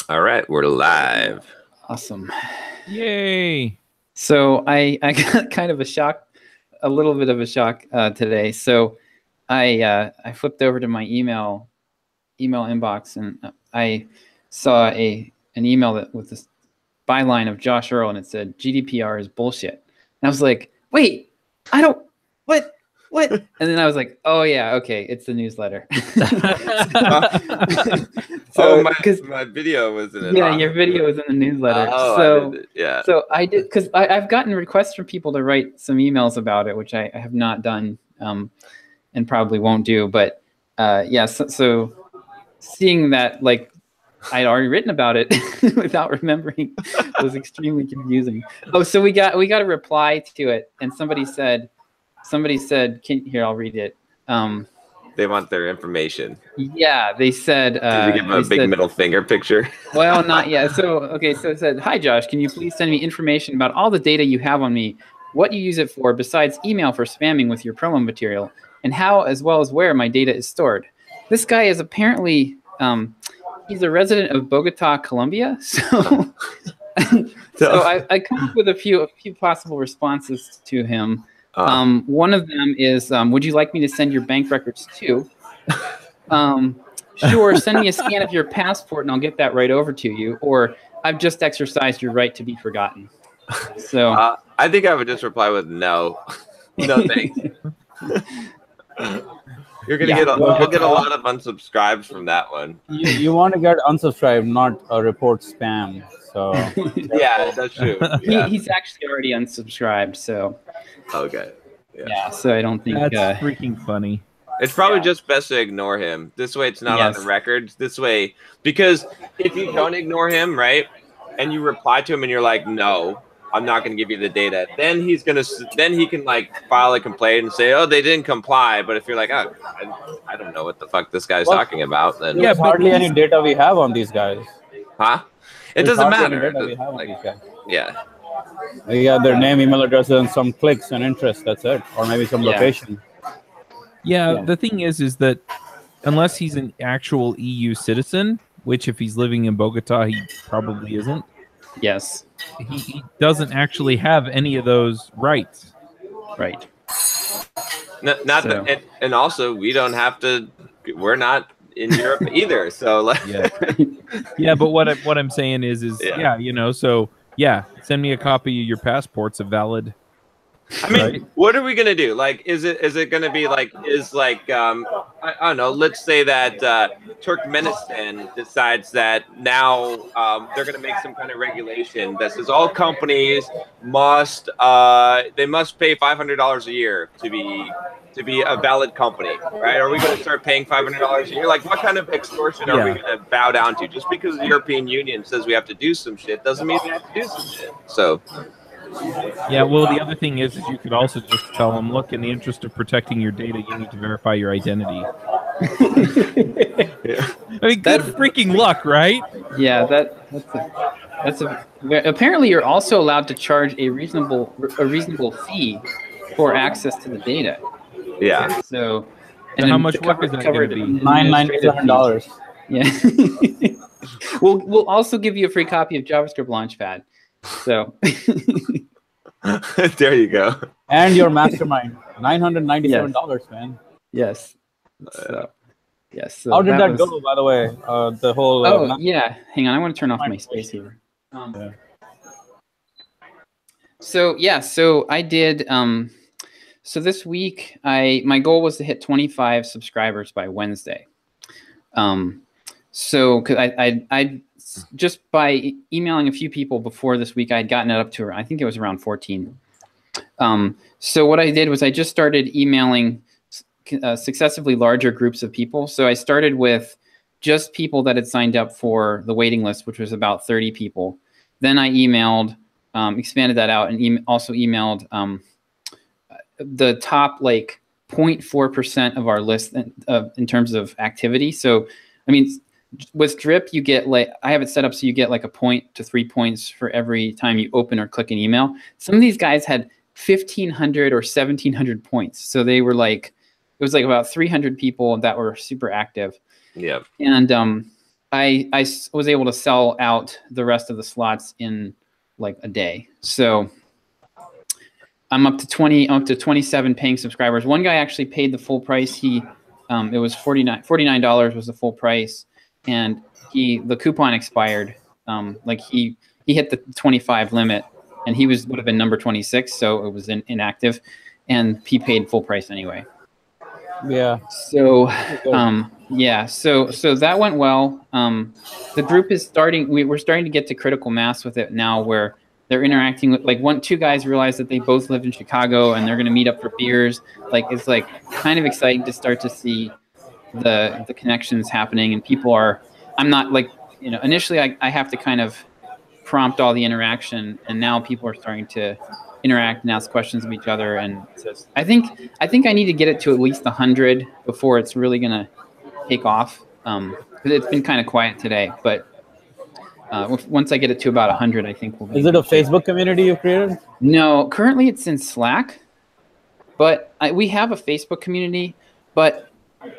All right, we're live. Awesome. Yay. So I got kind of a little bit of a shock today. So I flipped over to my email inbox and I saw an email that with this byline of Josh Earl, and it said GDPR is bullshit. And I was like, wait, what? And then I was like, oh yeah, okay, it's the newsletter. So my video was in it. Yeah, your video was in the newsletter. So I did, because I've gotten requests from people to write some emails about it, which I have not done and probably won't do. But so seeing that, like, I'd already written about it without remembering was extremely confusing. Oh, so we got a reply to it, and somebody said, here, I'll read it. They want their information. Yeah, they said. Did you give them a big middle finger picture? Well, not yet. So it said, "Hi Josh, can you please send me information about all the data you have on me, what you use it for besides email for spamming with your promo material, and how as well as where my data is stored." This guy is apparently he's a resident of Bogota, Colombia. So I come up with a few possible responses to him. One of them is, would you like me to send your bank records too? Sure, send me a scan of your passport and I'll get that right over to you. Or I've just exercised your right to be forgotten. So I think I would just reply with no. No thanks. You're gonna you'll get a lot of unsubscribes from that one. You want to get unsubscribed, not report spam. So yeah, that's true. Yeah. He's actually already unsubscribed. So okay. Yeah. So I don't think that's freaking funny. It's probably just best to ignore him. This way, it's not on the records. This way, because if you don't ignore him, right, and you reply to him and you're like, no, I'm not going to give you the data. Then he can like file a complaint and say, oh, they didn't comply. But if you're like, oh, I don't know what the fuck this guy's talking about, then there's hardly any data we have on these guys. Huh? It doesn't matter. Yeah, their name, email addresses, and some clicks and interests. That's it, or maybe some location. Yeah, the thing is that unless he's an actual EU citizen, which if he's living in Bogota, he probably isn't. Yes. He doesn't actually have any of those rights. Right. And also we don't have to. We're not in Europe either. So like, yeah. But what I'm saying is so send me a copy of your passport's a valid. I mean, what are we gonna do? Like, is it gonna be like I don't know. Let's say that Turkmenistan decides that now they're gonna make some kind of regulation that says all companies must pay $500 a year to be a valid company, right? Are we gonna start paying $500 a year? Like, what kind of extortion are we gonna bow down to? Just because the European Union says we have to do some shit doesn't mean we have to do some shit. So. Yeah, well, the other thing is you could also just tell them, look, in the interest of protecting your data, you need to verify your identity. I mean, good freaking luck, right? Yeah, apparently you're also allowed to charge a reasonable fee for access to to Yeah. So how much work is that going to be? $997. Yeah. We'll also give you a free copy of JavaScript Launchpad. So there you go. And your mastermind, $997, man. Yes. So, yes. So how did that go, by the way? The whole. Hang on. I want to turn off my space here. So I did. So this week, my goal was to hit 25 subscribers by Wednesday. So because I just by emailing a few people before this week, I had gotten it up to, I think it was around 14. So what I did was I just started emailing successively larger groups of people. So I started with just people that had signed up for the waiting list, which was about 30 people. Then I emailed, expanded that out, and also emailed the top like 0.4% of our list in terms of activity. So, I mean, with Drip, you get like, I have it set up so you get like 1 point to 3 points for every time you open or click an email. Some of these guys had 1,500 or 1,700 points. So they were like, it was like about 300 people that were super active. Yeah. And was able to sell out the rest of the slots in like a day. So I'm up to 27 paying subscribers. One guy actually paid the full price. It was $49 was the full price, and the coupon expired. Like he hit the 25 limit, and he would have been number 26, so it was inactive, and he paid full price anyway. Yeah. So so that went well. The group is starting. We're starting to get to critical mass with it now, where they're interacting with two guys realize that they both live in Chicago and they're going to meet up for beers. It's like kind of exciting to start to see the connections happening, and people are. I'm not initially I have to kind of prompt all the interaction, and now people are starting to interact and ask questions of each other. And so I think I need to get it to at least 100 before it's really going to take off. Because it's been kind of quiet today, but once I get it to about 100, I think we'll be. Is it a Facebook community you created? No, currently it's in Slack, but we have a Facebook community, but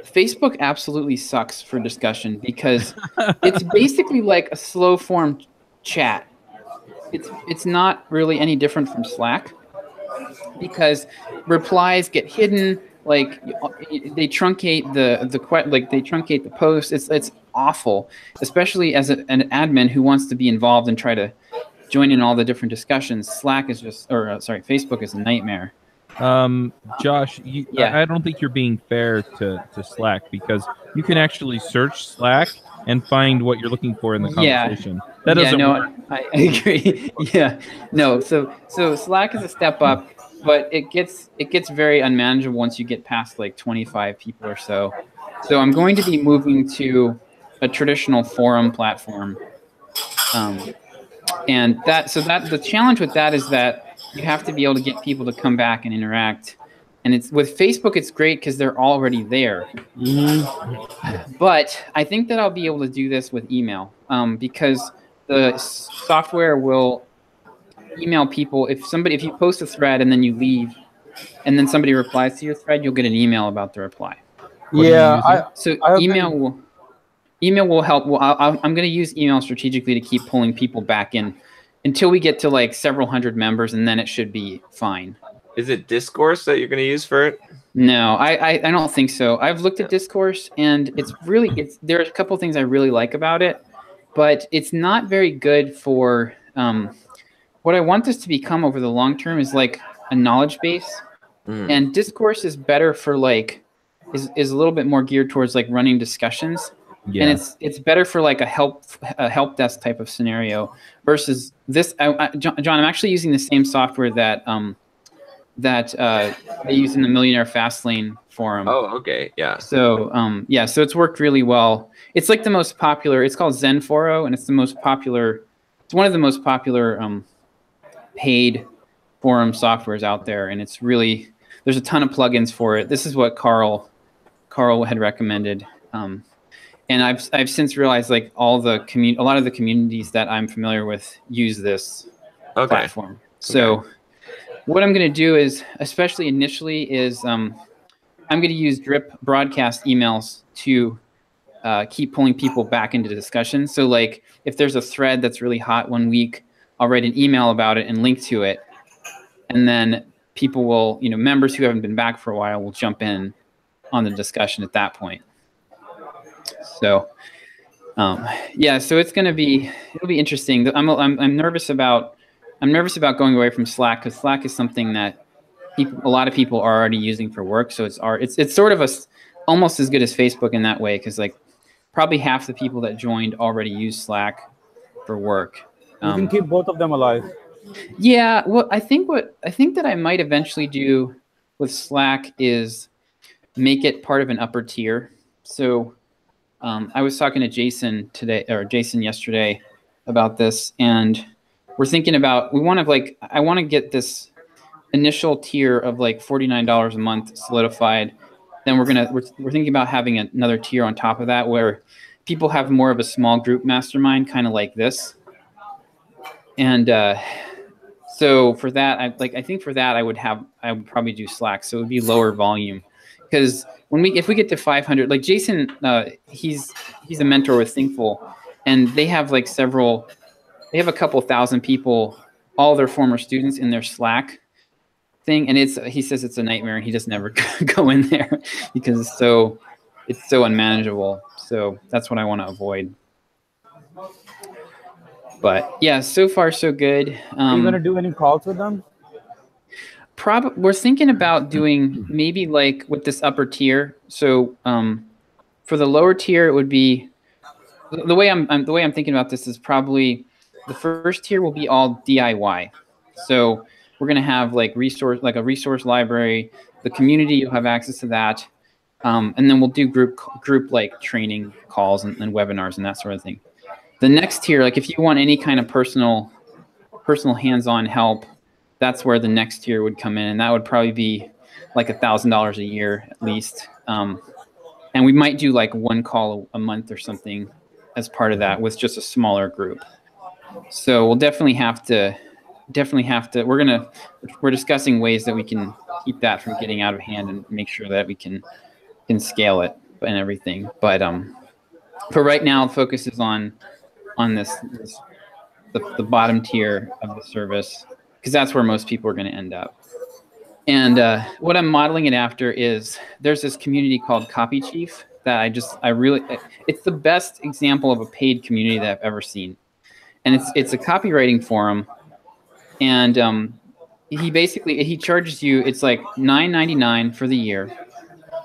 Facebook absolutely sucks for discussion because it's basically like a slow form chat. It's not really any different from Slack because replies get hidden. They truncate they truncate the post. It's awful, especially as an admin who wants to be involved and try to join in all the different discussions. Facebook is a nightmare. Josh, I don't think you're being fair to Slack, because you can actually search Slack and find what you're looking for in the conversation. That doesn't work. I agree. Yeah, no. So Slack is a step up, but it gets very unmanageable once you get past 25 people or so. So I'm going to be moving to a traditional forum platform, and the challenge with that is that you have to be able to get people to come back and interact. And with Facebook, it's great because they're already there. Mm-hmm. But I think that I'll be able to do this with email because the software will email people. If you post a thread and then you leave, and then somebody replies to your thread, you'll get an email about the reply. Email will help. Well, I'm going to use email strategically to keep pulling people back in until we get to several hundred members, and then it should be fine. Is it Discourse that you're going to use for it? No, I don't think so. I've looked at Discourse, and there are a couple of things I really like about it, but it's not very good for what I want this to become over the long term is a knowledge base. And Discourse is better for is a little bit more geared towards running discussions. Yeah. And it's better for a help desk type of scenario versus this. John, I'm actually using the same software that they use in the Millionaire Fastlane forum. Oh, okay, yeah. So so it's worked really well. It's the most popular. It's called Zenforo, and it's the most popular. It's one of the most popular paid forum softwares out there, and it's really there's a ton of plugins for it. This is what Carl had recommended. And I've since realized a lot of the communities that I'm familiar with use this platform. So what I'm going to do is, especially initially, is I'm going to use drip broadcast emails to keep pulling people back into the discussion. So if there's a thread that's really hot one week, I'll write an email about it and link to it. And then people will, members who haven't been back for a while will jump in on the discussion at that point. So, so it'll be interesting. I'm nervous about going away from Slack because Slack is something that a lot of people are already using for work. So it's sort of almost as good as Facebook in that way because probably half the people that joined already use Slack for work. You can keep both of them alive. Yeah, well, I think that I might eventually do with Slack is make it part of an upper tier. So I was talking to Jason yesterday about this, and we're thinking about I want to get this initial tier of $49 a month solidified. Then we're thinking about having another tier on top of that where people have more of a small group mastermind, kind of like this. And so for that, I think for that I would probably do Slack. So it would be lower volume because if we get to 500, like Jason, he's a mentor with Thinkful, and they have like they have a couple thousand people, all their former students in their Slack thing, and he says it's a nightmare, and he just never go in there because it's so unmanageable. So that's what I want to avoid. But yeah, so far so good. Are you gonna do any calls with them? We're thinking about doing maybe like with this upper tier. So for the lower tier, it would be the way I'm thinking about this is probably the first tier will be all DIY. So we're gonna have like a resource library. The community, you'll have access to that, and then we'll do group like training calls and webinars and that sort of thing. The next tier, like if you want any kind of personal hands-on help, that's where the next tier would come in, and that would probably be like $1,000 a year at least. And we might do like one call a month or something as part of that with just a smaller group. So we'll definitely have to. We're discussing ways that we can keep that from getting out of hand and make sure that we can scale it and everything. But right now, the focus is on the bottom tier of the service, because that's where most people are going to end up. And what I'm modeling it after is there's this community called Copy Chief that it's the best example of a paid community that I've ever seen. And it's a copywriting forum. And he charges you, it's like $9.99 for the year.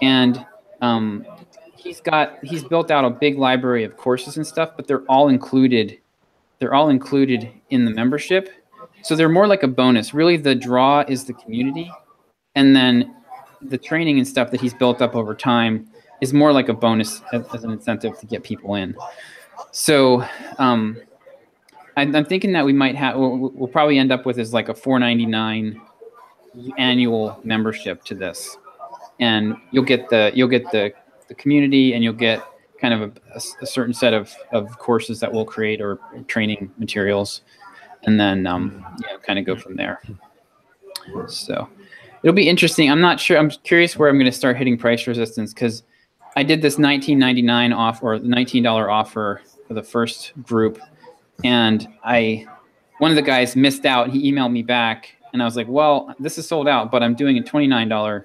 And he's built out a big library of courses and stuff, but they're all included in the membership. So they're more like a bonus. Really, the draw is the community, and then the training and stuff that he's built up over time is more like a bonus as an incentive to get people in. So I'm thinking that we'll probably end up with is like a $4.99 annual membership to this, and you'll get the community, and you'll get kind of a certain set of courses that we'll create or training materials, and then kind of go from there. So it'll be interesting. I'm not sure. I'm curious where I'm going to start hitting price resistance, because I did this $19.99 off or $19 offer for the first group, and one of the guys missed out. He emailed me back, and I was like, "Well, this is sold out, but I'm doing a $29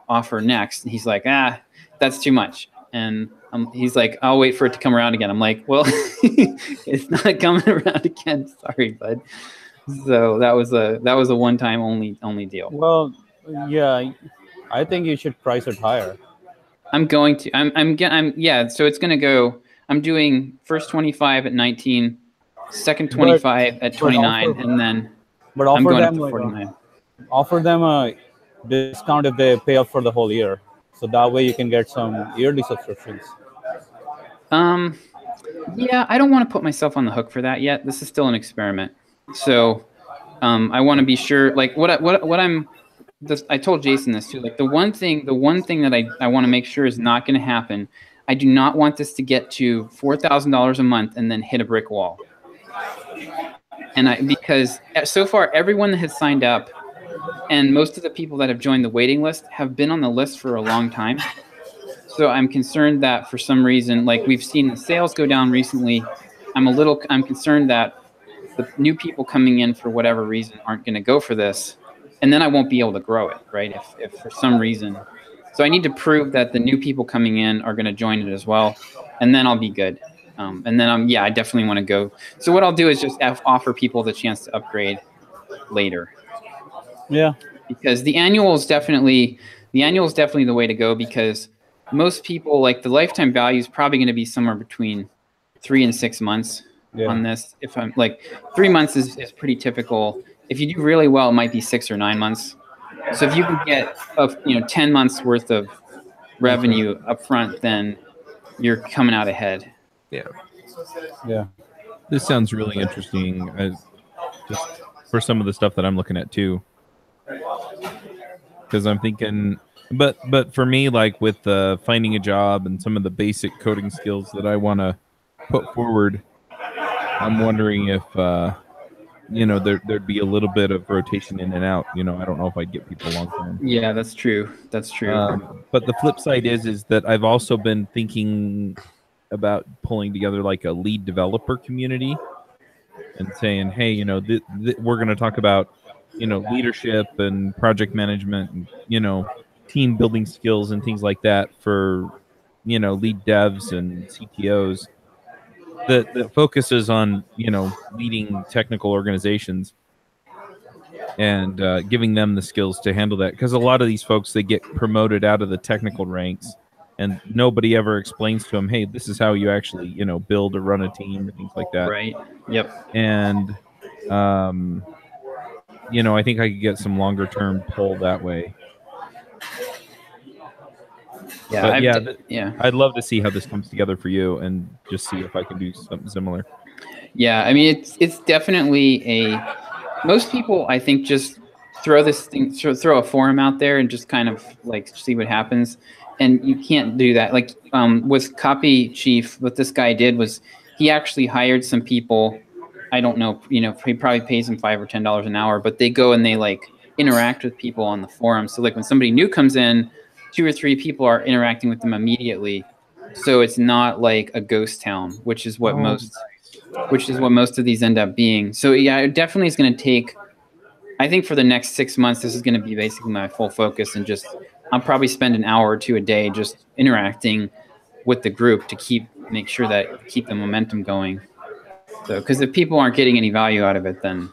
offer next." And he's like, "That's too much." And he's like, "I'll wait for it to come around again." I'm like, "Well, it's not coming around again. Sorry, bud." So that was a one-time only deal. Well, yeah, I think you should price it higher. I'm going to. So it's going to go. I'm doing first 25 at 19, second 25 at 29, and then I'm going up to 49. Offer them a discount if they pay up for the whole year, so that way you can get some yearly subscriptions. Yeah, I don't want to put myself on the hook for that yet. This is still an experiment, so I want to be sure. Like I told Jason this too. Like the one thing that I want to make sure is not going to happen. I do not want this to get to $4,000 a month and then hit a brick wall. And because so far everyone that has signed up, and most of the people that have joined the waiting list have been on the list for a long time. So I'm concerned that for some reason, like we've seen the sales go down recently, I'm concerned that the new people coming in for whatever reason aren't going to go for this, and then I won't be able to grow it, right? If for some reason. So I need to prove that the new people coming in are going to join it as well, and then I'll be good. And then I definitely want to go. So what I'll do is just offer people the chance to upgrade later. Yeah. Because the annual is definitely the way to go, because most people, like, the lifetime value is probably going to be somewhere between 3 and 6 months on this. If I'm like 3 months is pretty typical. If you do really well, it might be 6 or 9 months. So if you can get 10 months worth of revenue up front, then you're coming out ahead. Yeah. This sounds really interesting, just for some of the stuff that I'm looking at too. Because I'm thinking, but for me, like with finding a job and some of the basic coding skills that I want to put forward, I'm wondering if there'd be a little bit of rotation in and out. I don't know if I'd get people long term. Yeah, that's true. That's true. But the flip side is that I've also been thinking about pulling together like a lead developer community and saying, hey, we're going to talk about, leadership and project management and, team building skills and things like that for, lead devs and CTOs that focuses on, leading technical organizations and giving them the skills to handle that. Because a lot of these folks, they get promoted out of the technical ranks and nobody ever explains to them, hey, this is how you actually, build or run a team and things like that. Right. Yep. And, I think I could get some longer term pull that way. Yeah, I'd love to see how this comes together for you and just see if I can do something similar. Yeah, I mean, it's definitely most people, I think, just throw a forum out there and just kind of like see what happens. And you can't do that. Like with Copy Chief, what this guy did was he actually hired some people. I don't know, he probably pays them $5 or $10 an hour, but they go and they like interact with people on the forum. So like when somebody new comes in, 2 or 3 people are interacting with them immediately. So it's not like a ghost town, which is what most of these end up being. So yeah, it definitely is going to take, I think for the next 6 months, this is going to be basically my full focus, and just I'll probably spend an hour or 2 a day just interacting with the group to make sure that keep the momentum going. So, because if people aren't getting any value out of it, then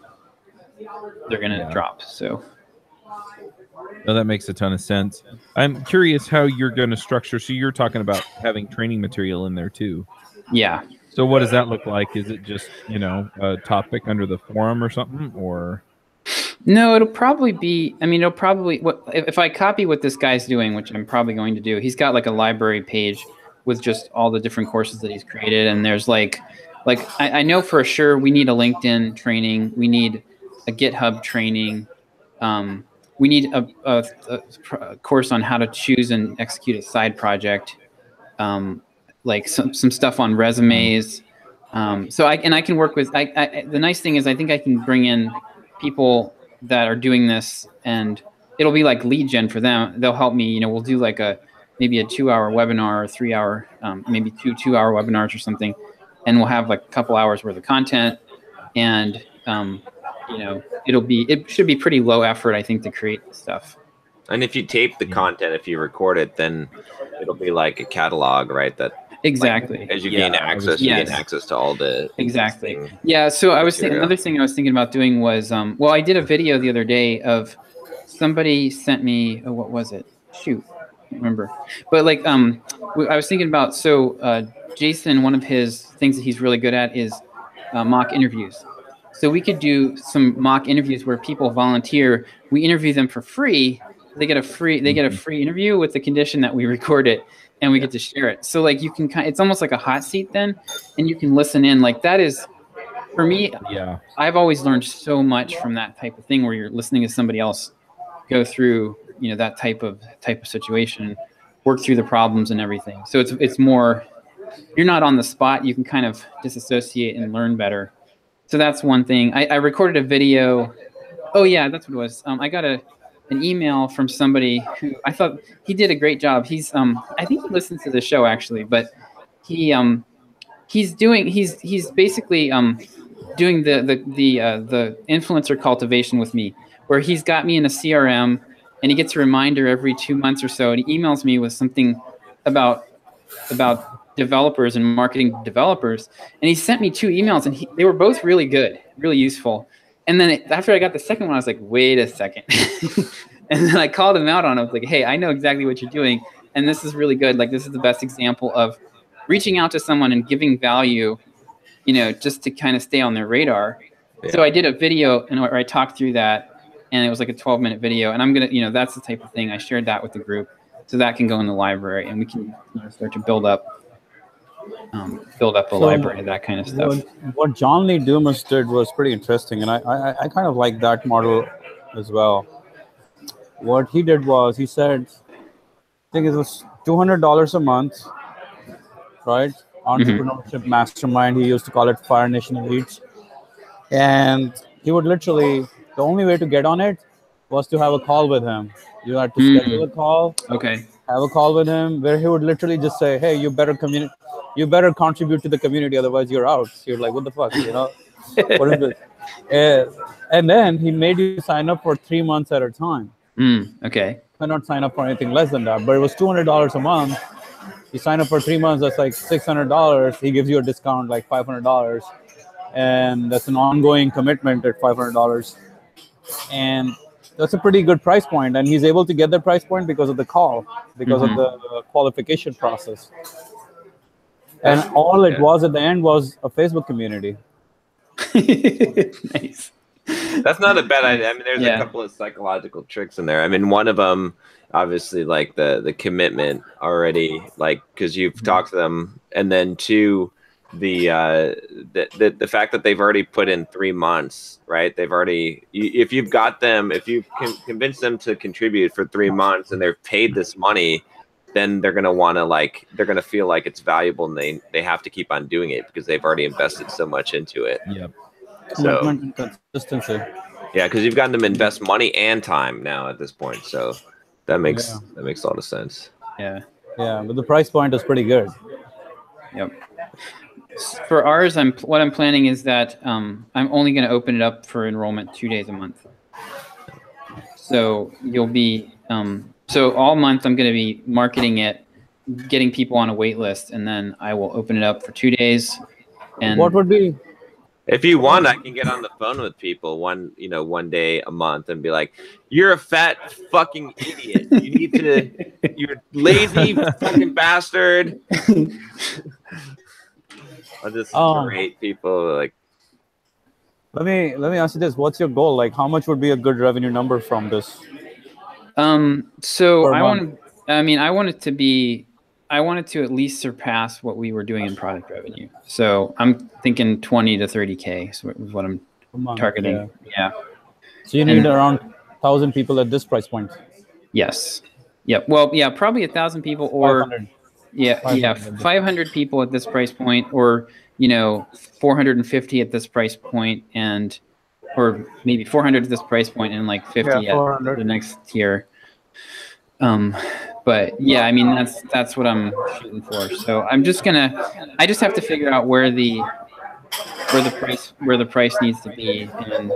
they're going to drop. So. No, that makes a ton of sense. I'm curious how you're going to structure. So you're talking about having training material in there too. Yeah. So what does that look like? Is it just, a topic under the forum or something, or? No, it'll probably be, if I copy what this guy's doing, which I'm probably going to do, he's got like a library page with just all the different courses that he's created. And there's I know for sure we need a LinkedIn training. We need a GitHub training. We need a course on how to choose and execute a side project. Like some stuff on resumes. So I can work with, the nice thing is I think I can bring in people that are doing this, and it'll be like lead gen for them. They'll help me, we'll do like maybe a 2-hour webinar or 3-hour, maybe 2-hour webinars or something. And we'll have like a couple hours worth of content, and, it should be pretty low effort, I think, to create stuff. And if you tape the content, if you record it, then it'll be like a catalog, right? That exactly. Like, as you gain access, you gain access to all the exactly. Yeah. So I was thinking, another thing I was thinking about doing was, I did a video the other day of somebody sent me. Oh, what was it? Shoot, I can't remember. But like, I was thinking about Jason. One of his things that he's really good at is mock interviews. So we could do some mock interviews where people volunteer. We interview them for free. They get a free interview with the condition that we record it and we get to share it. So like you can it's almost like a hot seat then, and you can listen in. Like that is, for me, I've always learned so much from that type of thing where you're listening to somebody else go through, that type of situation, work through the problems and everything. So it's more, you're not on the spot. You can kind of disassociate and learn better. So that's one thing. I recorded a video. Oh yeah, that's what it was. I got an email from somebody who I thought he did a great job. He's I think he listens to the show actually, but he's basically doing the influencer cultivation with me, where he's got me in a CRM and he gets a reminder every 2 months or so, and he emails me with something about developers and marketing developers. And he sent me 2 emails, and they were both really good, really useful. And then after I got the second one, I was like, wait a second. And then I called him out on it. I was like, hey, I know exactly what you're doing, and this is really good. Like, this is the best example of reaching out to someone and giving value, just to kind of stay on their radar. Yeah. So I did a video where I talked through that, and it was like a 12-minute video. And I'm going to, that's the type of thing. I shared that with the group, so that can go in the library, and we can start to build up a library, that kind of stuff. What John Lee Dumas did was pretty interesting, and I kind of like that model as well. What he did was, he said, I think it was $200 a month, right? Entrepreneurship Mastermind, he used to call it Fire Nation Elites. And he would literally, the only way to get on it was to have a call with him. You had to schedule a call, Okay. have a call with him, where he would literally just say, "Hey, you better contribute to the community, otherwise you're out." So you're like, "What the fuck?" You know, what is this? And then he made you sign up for 3 months at a time. Okay. I not sign up for anything less than that, but it was $200 a month. You sign up for 3 months, that's like $600. He gives you a discount like $500, and that's an ongoing commitment at $500. And that's a pretty good price point. And he's able to get that price point because of the call, because of the qualification process. And all it was at the end was a Facebook community. Nice. That's not a bad idea. I mean, there's a couple of psychological tricks in there. I mean, one of them, obviously, like the commitment already, like because you've talked to them, and then two, the fact that they've already put in 3 months, right? They've already, if you've got them, if you can convince them to contribute for 3 months and they're paid this money, then they're gonna want to they're gonna feel like it's valuable, and they have to keep on doing it because they've already invested so much into it. Yep. So commitment and consistency. Yeah, because you've gotten them to invest money and time now at this point, so that makes a lot of sense. Yeah. Yeah, but the price point is pretty good. Yep. For ours, what I'm planning is that I'm only going to open it up for enrollment 2 days a month. So you'll be so all month I'm going to be marketing it, getting people on a wait list, and then I will open it up for 2 days. And what would be? If you want, I can get on the phone with people one day a month and be like, "You're a fat fucking idiot. You need to. You're lazy fucking bastard." I'll just berate people like. Let me ask you this: what's your goal? Like, how much would be a good revenue number from this? So I want it to at least surpass what we were doing in product revenue. So I'm thinking 20 to 30K is what I'm targeting. Yeah. So you need around 1,000 people at this price point. Yes. Yep. Well, yeah, probably 1,000 people, or 500. 500 people at this price point, or 450 at this price point, or maybe 400 at this price point, and like 50 at the next tier. But yeah, I mean that's what I'm shooting for. So I just have to figure out where the price needs to be. And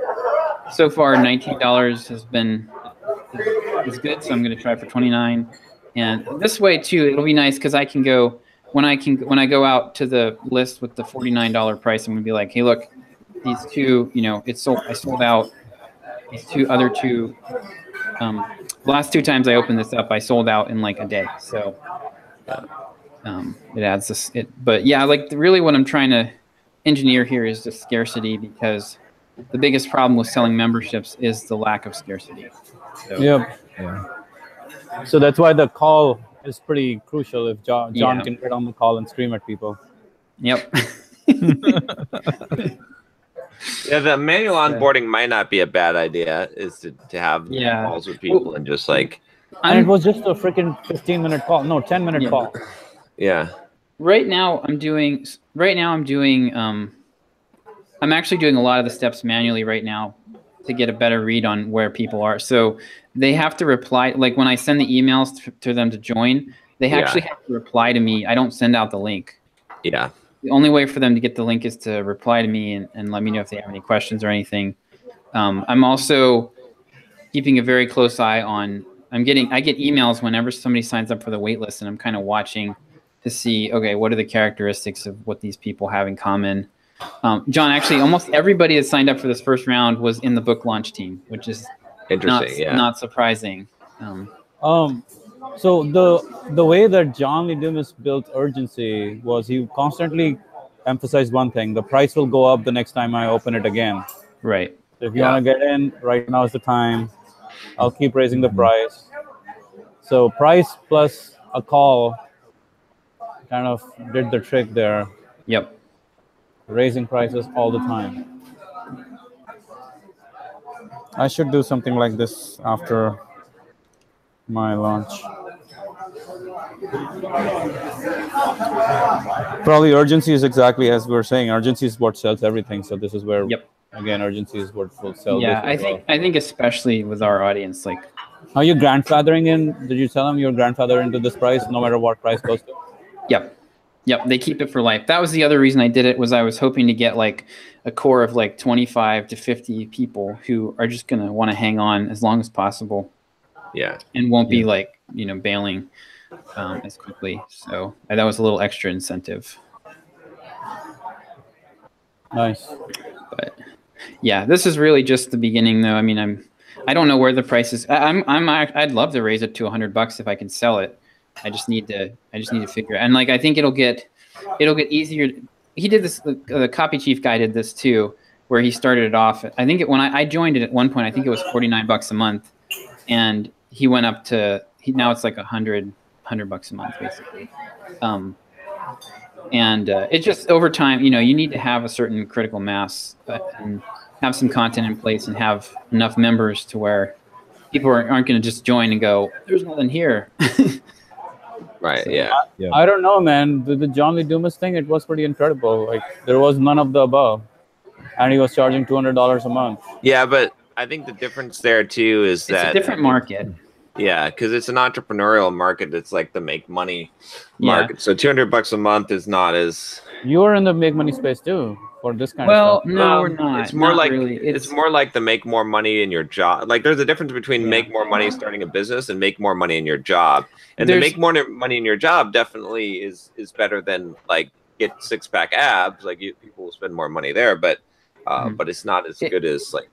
so far $19 is good. So I'm going to try for 29. And this way too, it'll be nice because I can go when I go out to the list with the $49 price. I'm going to be like, hey, look, these two, I sold out. These other two. Last 2 times I opened this up, I sold out in like a day. So it adds this. But yeah, like really what I'm trying to engineer here is the scarcity, because the biggest problem with selling memberships is the lack of scarcity. So, yeah. So that's why the call is pretty crucial. If John can get on the call and scream at people. Yep. Yeah, the manual onboarding might not be a bad idea. Is to have calls with people and just like. And it was just a freaking 15-minute call. No, 10-minute call. Yeah. Right now I'm doing. I'm actually doing a lot of the steps manually right now to get a better read on where people are. So they have to reply. Like when I send the emails to them to join, they actually have to reply to me. I don't send out the link. Yeah. The only way for them to get the link is to reply to me and let me know if they have any questions or anything. I'm also keeping a very close eye on. I get emails whenever somebody signs up for the wait list, and I'm kind of watching to see, okay, what are the characteristics of what these people have in common. John, actually, almost everybody that signed up for this first round was in the book launch team, which is interesting. Not surprising. So the way that John Lee Dumas built urgency was he constantly emphasized one thing: the price will go up the next time I open it again. Right. So if you want to get in, right now is the time. I'll keep raising the price. So price plus a call kind of did the trick there. Yep. Raising prices all the time. I should do something like this after my launch. Probably urgency is exactly as we were saying. Urgency is what sells everything. So this is where again, urgency is what will sell. Yeah, this as well. I think especially with our audience, like, Are you grandfathering in? Did you tell them your grandfather into this price, no matter what price goes to? yep. Yep, they keep it for life. That was the other reason I did it, was I was hoping to get like a core of like 25 to 50 people who are just going to want to hang on as long as possible. Yeah. And won't be like, bailing as quickly. So that was a little extra incentive. Nice. But yeah, this is really just the beginning though. I mean, I don't know where the price is. I'd love to raise it to $100 if I can sell it. I just need to figure it. And like, I think it'll get easier. He did this, the Copy Chief guy did this too, where he started it off. I think when I joined it at one point, I think it was $49 a month, and he went up to, now it's like $100 a month basically. And it just over time, you need to have a certain critical mass and have some content in place and have enough members to where people aren't going to just join and go, there's nothing here. Right. So, yeah. I don't know, man. The John Lee Dumas thing, it was pretty incredible. Like, there was none of the above, and he was charging $200 a month. Yeah, but I think the difference there too is that it's a different market. Yeah, because it's an entrepreneurial market. It's like the make money market. Yeah. So $200 a month is not as. You're in the make money space too for this kind Well, of stuff. no, we're not. It's more Not like really. it's more like the make more money in your job. Like there's a difference between make more money starting a business and make more money in your job. And the make more money in your job definitely is better than like get 6-pack abs. Like people will spend more money there, but it's not as good as like.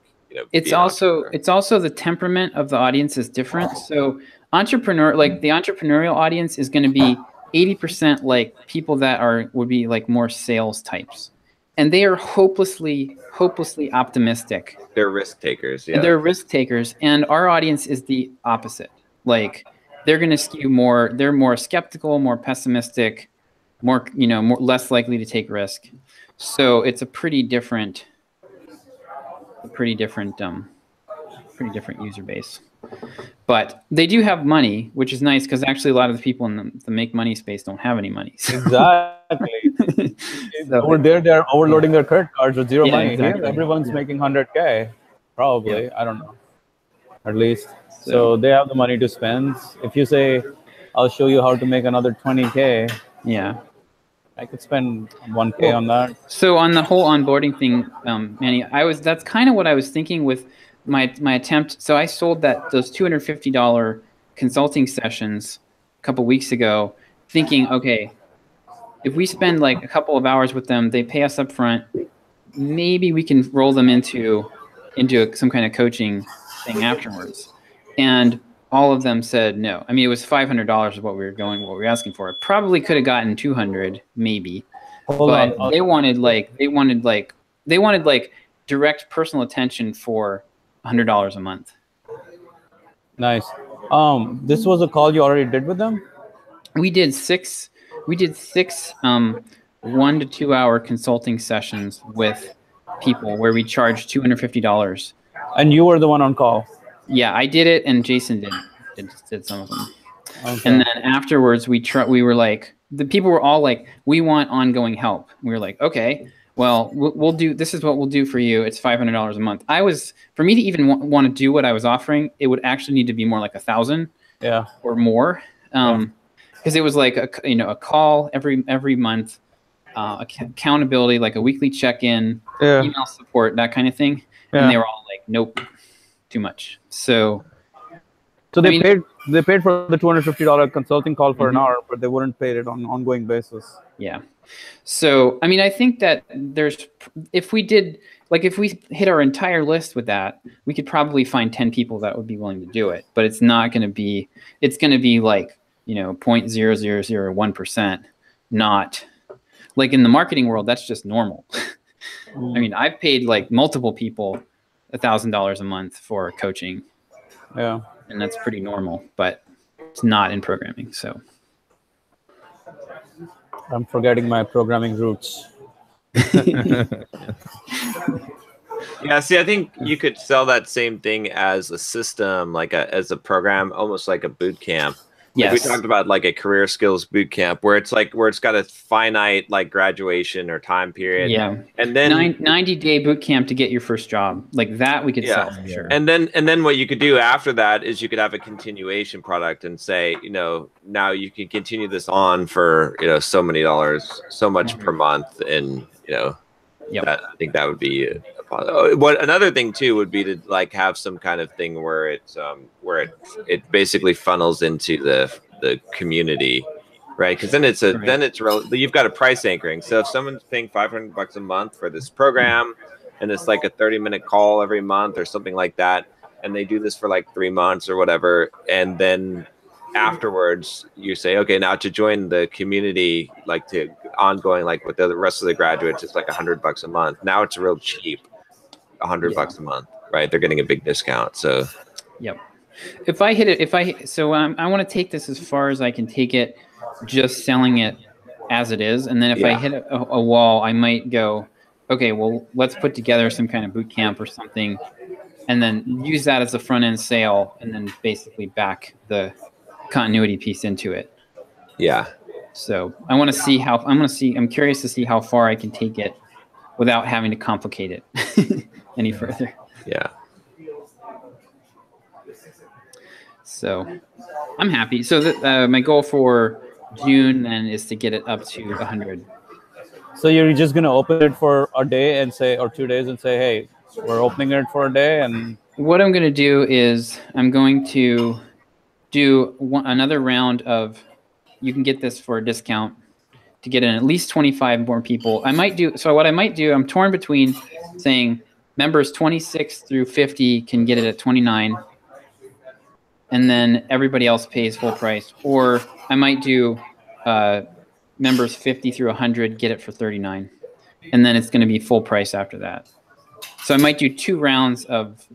It's also the temperament of the audience is different. So the entrepreneurial audience is going to be 80% like people that would be like more sales types, and they are hopelessly optimistic. They're risk takers. Yeah, they're risk takers, and our audience is the opposite. Like they're going to skew more. They're more skeptical, more pessimistic, more less likely to take risk. So it's a pretty different user base, but they do have money, which is nice because actually a lot of the people in the make money space don't have any money. So. Exactly. Over there, they're overloading their credit cards with zero money. Exactly. Here, everyone's making 100K, probably. Yeah. I don't know, at least. So they have the money to spend. If you say, "I'll show you how to make another 20K," yeah. I could spend 1K on that. So on the whole onboarding thing, Manny, that's kind of what I was thinking with my attempt. So I sold those $250 consulting sessions a couple weeks ago, thinking, okay, if we spend like a couple of hours with them, they pay us up front, maybe we can roll them into some kind of coaching thing afterwards. And all of them said no. I mean, it was $500 is what we were asking for. It probably could have gotten 200, maybe. But they wanted direct personal attention for $100 a month. Nice. This was a call you already did with them? We did six 1 to 2 hour consulting sessions with people where we charged $250. And you were the one on call? Yeah, I did it, and Jason did some of them. Okay. And then afterwards, we were like, the people were all like, we want ongoing help. We were like, okay, well, we'll do. This is what we'll do for you. It's $500 a month. For me to even want to do what I was offering, it would actually need to be more like 1,000, or more, because it was like a call every month, accountability, like a weekly check-in, email support, that kind of thing. Yeah. And they were all like, nope. Too much. So they paid for the $250 consulting call for an hour, but they wouldn't pay it on an ongoing basis. Yeah. So I mean, I think that if we hit our entire list with that, we could probably find 10 people that would be willing to do it. But it's not going to be. It's going to be like 0.0001%. Not like in the marketing world. That's just normal. I mean, I've paid like multiple people $1,000 a month for coaching. Yeah. And that's pretty normal, but it's not in programming. So I'm forgetting my programming roots. Yeah, see, I think you could sell that same thing as a system, as a program, almost like a boot camp. Like we Yes. talked about like a career skills boot camp where it's got a finite like graduation or time period. Yeah. And then 90-day boot camp to get your first job. Like that we could Yeah. sell for sure. And then what you could do after that is you could have a continuation product and say, now you can continue this on for, so many dollars, so much per month. And, Yep. I think that would be what another thing too would be to like have some kind of thing where it basically funnels into the community, right? Because then you've got a price anchoring. So if someone's paying $500 a month for this program, and it's like a 30-minute call every month or something like that, and they do this for like 3 months or whatever, and then afterwards you say, okay, now to join the community, like to ongoing, like with the rest of the graduates, it's like $100 a month. Now it's real cheap, $100 a month, right? They're getting a big discount. So Yep. If I hit it, I want to take this as far as I can take it, just selling it as it is. And then if I hit a wall, I might go, okay, well, let's put together some kind of boot camp or something, and then use that as a front end sale, and then basically back the continuity piece into it. Yeah. So I want to see I'm curious to see how far I can take it without having to complicate it any further. Yeah. So I'm happy. So my goal for June then is to get it up to 100. So you're just going to open it for a day and say, or 2 days and say, hey, we're opening it for a day. And what I'm going to do is I'm going to do another round of, you can get this for a discount to get in at least 25 more people. What I might do, I'm torn between saying members 26 through 50 can get it at 29, and then everybody else pays full price. Or I might do members 50 through 100 get it for 39, and then it's going to be full price after that. So I might do 2 rounds of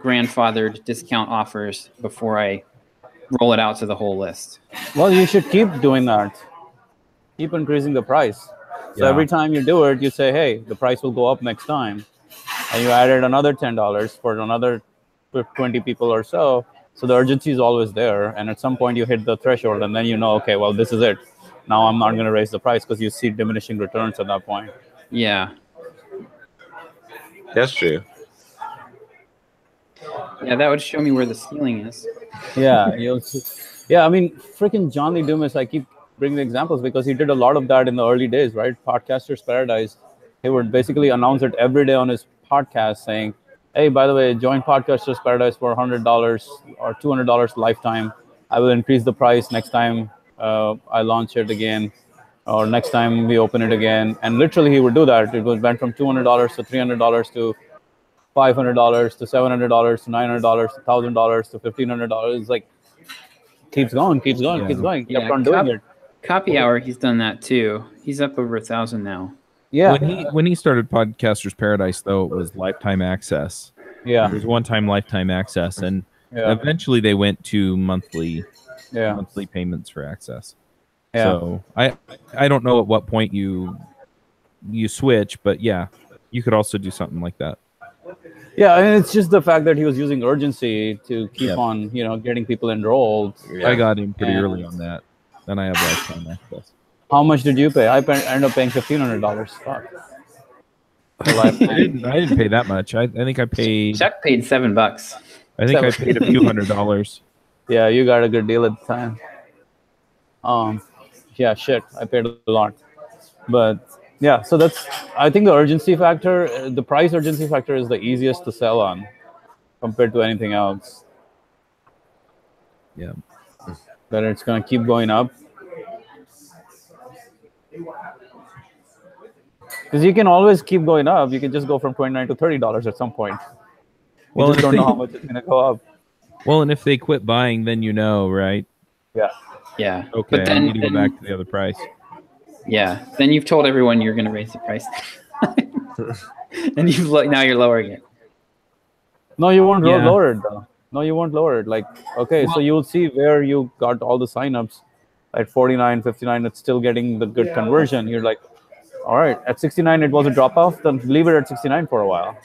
grandfathered discount offers before I roll it out to the whole list. well, you should keep doing that. Keep increasing the price. So every time you do it, you say, hey, the price will go up next time. And you added another $10 for another 20 people or so. So the urgency is always there. And at some point you hit the threshold, and then you know, okay, well, this is it. Now I'm not going to raise the price, because you see diminishing returns at that point. Yeah. That's true. Yeah, that would show me where the ceiling is. Yeah. I mean, freaking John Lee Dumas, I keep bringing the examples because he did a lot of that in the early days, right? Podcasters Paradise. He would basically announce it every day on his podcast saying, hey, by the way, join Podcasters Paradise for $100 or $200 lifetime. I will increase the price next time I launch it again, or next time we open it again. And literally he would do that. It went from $200 to $300 to $500 to $700 to $900 to $1,000 to $1,500. It's like keeps going. Kept on doing it. Copy Hour, he's done that too. He's up over 1,000 now. Yeah. When he started Podcasters Paradise, though, it was lifetime access. Yeah. It was one-time lifetime access, and eventually they went to monthly payments for access. Yeah. So I don't know at what point you switch, but yeah, you could also do something like that. Yeah, and it's just the fact that he was using urgency to keep on, getting people enrolled. Yeah. I got in pretty early on that. Then I have lifetime access. How much did you pay? I ended up paying $1,500. Fuck. I didn't pay that much. I think I paid. Chuck paid $7. I think I paid a few $100s. Yeah, you got a good deal at the time. Yeah, shit, I paid a lot, but yeah. So I think the urgency factor, the price urgency factor, is the easiest to sell on compared to anything else. Yeah. That it's gonna keep going up. Because you can always keep going up. You can just go from $29 to $30 at some point. You just don't know how much it's going to go up. Well, and if they quit buying, then right? Yeah. Yeah. Okay, but then, I need to go back to the other price. Yeah. Then you've told everyone you're going to raise the price. And now you're lowering it. No, you won't lower it, though. No, you won't lower it. Like, okay, so you'll see where you got all the signups at 49, 59. It's still getting the good conversion. You're like, all right, at 69 it was a drop off, then leave it at 69 for a while.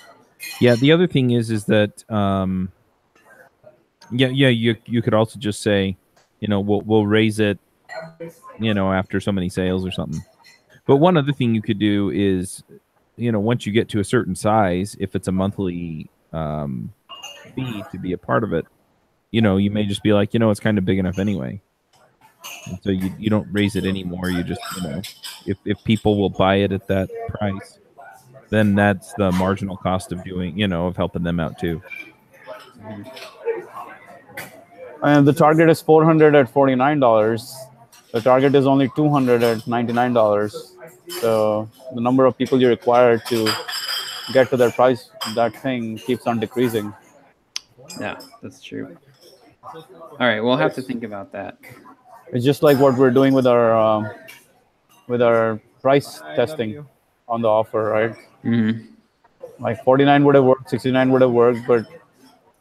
Yeah, the other thing is that you could also just say, we'll raise it, after so many sales or something. But one other thing you could do is, once you get to a certain size, if it's a monthly fee to be a part of it, you may just be like, it's kind of big enough anyway. And so you don't raise it anymore. You just, if people will buy it at that price, then that's the marginal cost of doing, of helping them out too. And the target is $400 at $49. The target is only $200 at $99. So the number of people you require to get to that price, that thing keeps on decreasing. Yeah, that's true. All right, we'll have to think about that. It's just like what we're doing with our price testing on the offer, right? Mm-hmm. Like 49 would have worked, 69 would have worked, but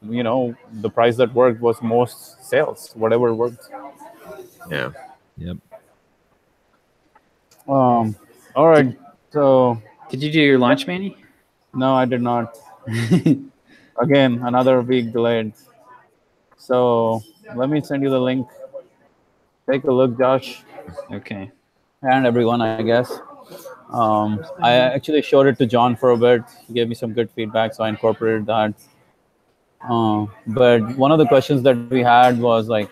the price that worked was most sales, whatever worked. Yeah. Yep. All right. So did you do your launch, Manny? No, I did not. Again, another week delayed. So let me send you the link. Take a look, Josh. Okay. And everyone, I guess. I actually showed it to John for a bit. He gave me some good feedback, so I incorporated that. But one of the questions that we had was like,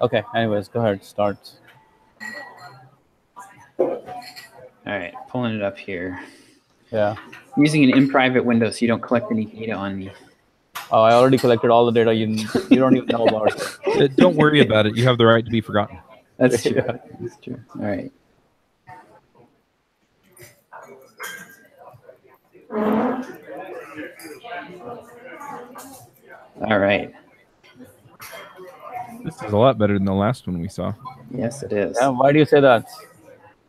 okay, anyways, go ahead, start. All right, pulling it up here. Yeah. I'm using an in private window so you don't collect any data on me. Oh, I already collected all the data you don't even know about. Don't worry about it. You have the right to be forgotten. That's true. Yeah. That's true. All right. All right. This is a lot better than the last one we saw. Yes, it is. Yeah, why do you say that?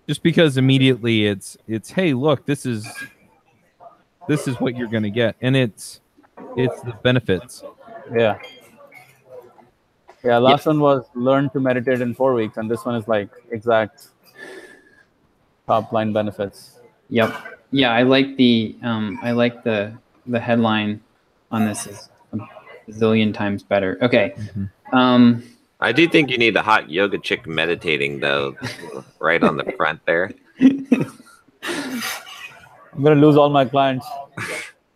Just because immediately it's hey, look, this is what you're going to get, and it's the benefits. Yeah. Yeah, last one was learn to meditate in 4 weeks, and this one is like exact top line benefits. Yep. Yeah, I like the headline on this is a zillion times better. Okay. Mm-hmm. I do think you need a hot yoga chick meditating though, right on the front there. I'm gonna lose all my clients.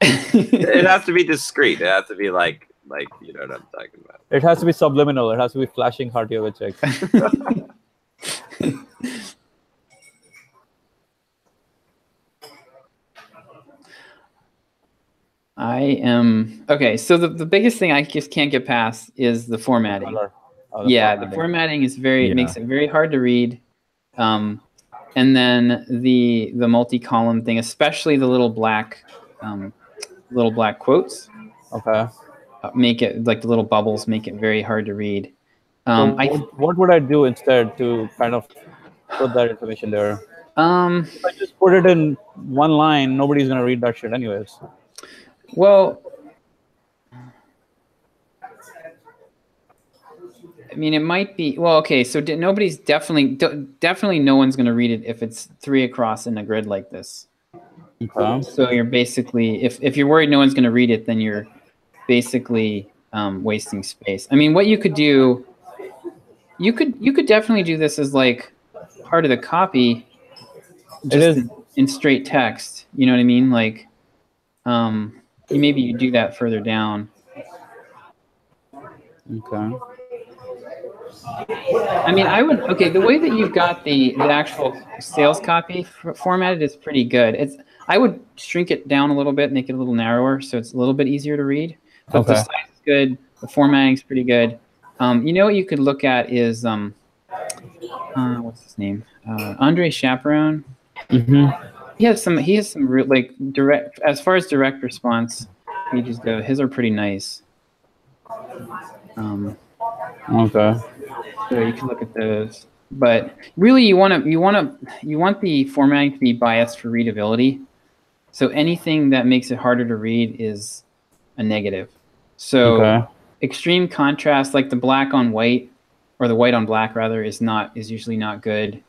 It has to be discreet. It has to be like you know what I'm talking about. It has to be subliminal. It has to be flashing hot yoga chicks. I am okay. So the biggest thing I just can't get past is the formatting. The formatting is makes it very hard to read. And then the multi-column thing, especially the little black quotes. Okay. Make it like the little bubbles make it very hard to read. What would I do instead to kind of put that information there? If I just put it in one line, nobody's gonna read that shit anyways. Well, I mean, it might be. Well, okay. So nobody's definitely no one's going to read it if it's 3 across in a grid like this. Okay. So you're basically, if you're worried no one's going to read it, then you're basically wasting space. I mean, what you could do, you could definitely do this as like part of the copy, just in straight text. You know what I mean? Like, maybe you do that further down. Okay. I mean, the way that you've got the actual sales copy formatted is pretty good. I would shrink it down a little bit, make it a little narrower, so it's a little bit easier to read. But the size is good. The formatting's pretty good. You know what you could look at is what's his name? Andre Chaperone. Mm-hmm. He has some like direct, as far as direct response pages go, his are pretty nice. Okay. So you can look at those, but really you want the formatting to be biased for readability. So anything that makes it harder to read is a negative. So extreme contrast, like the black on white, or the white on black rather, is usually not good.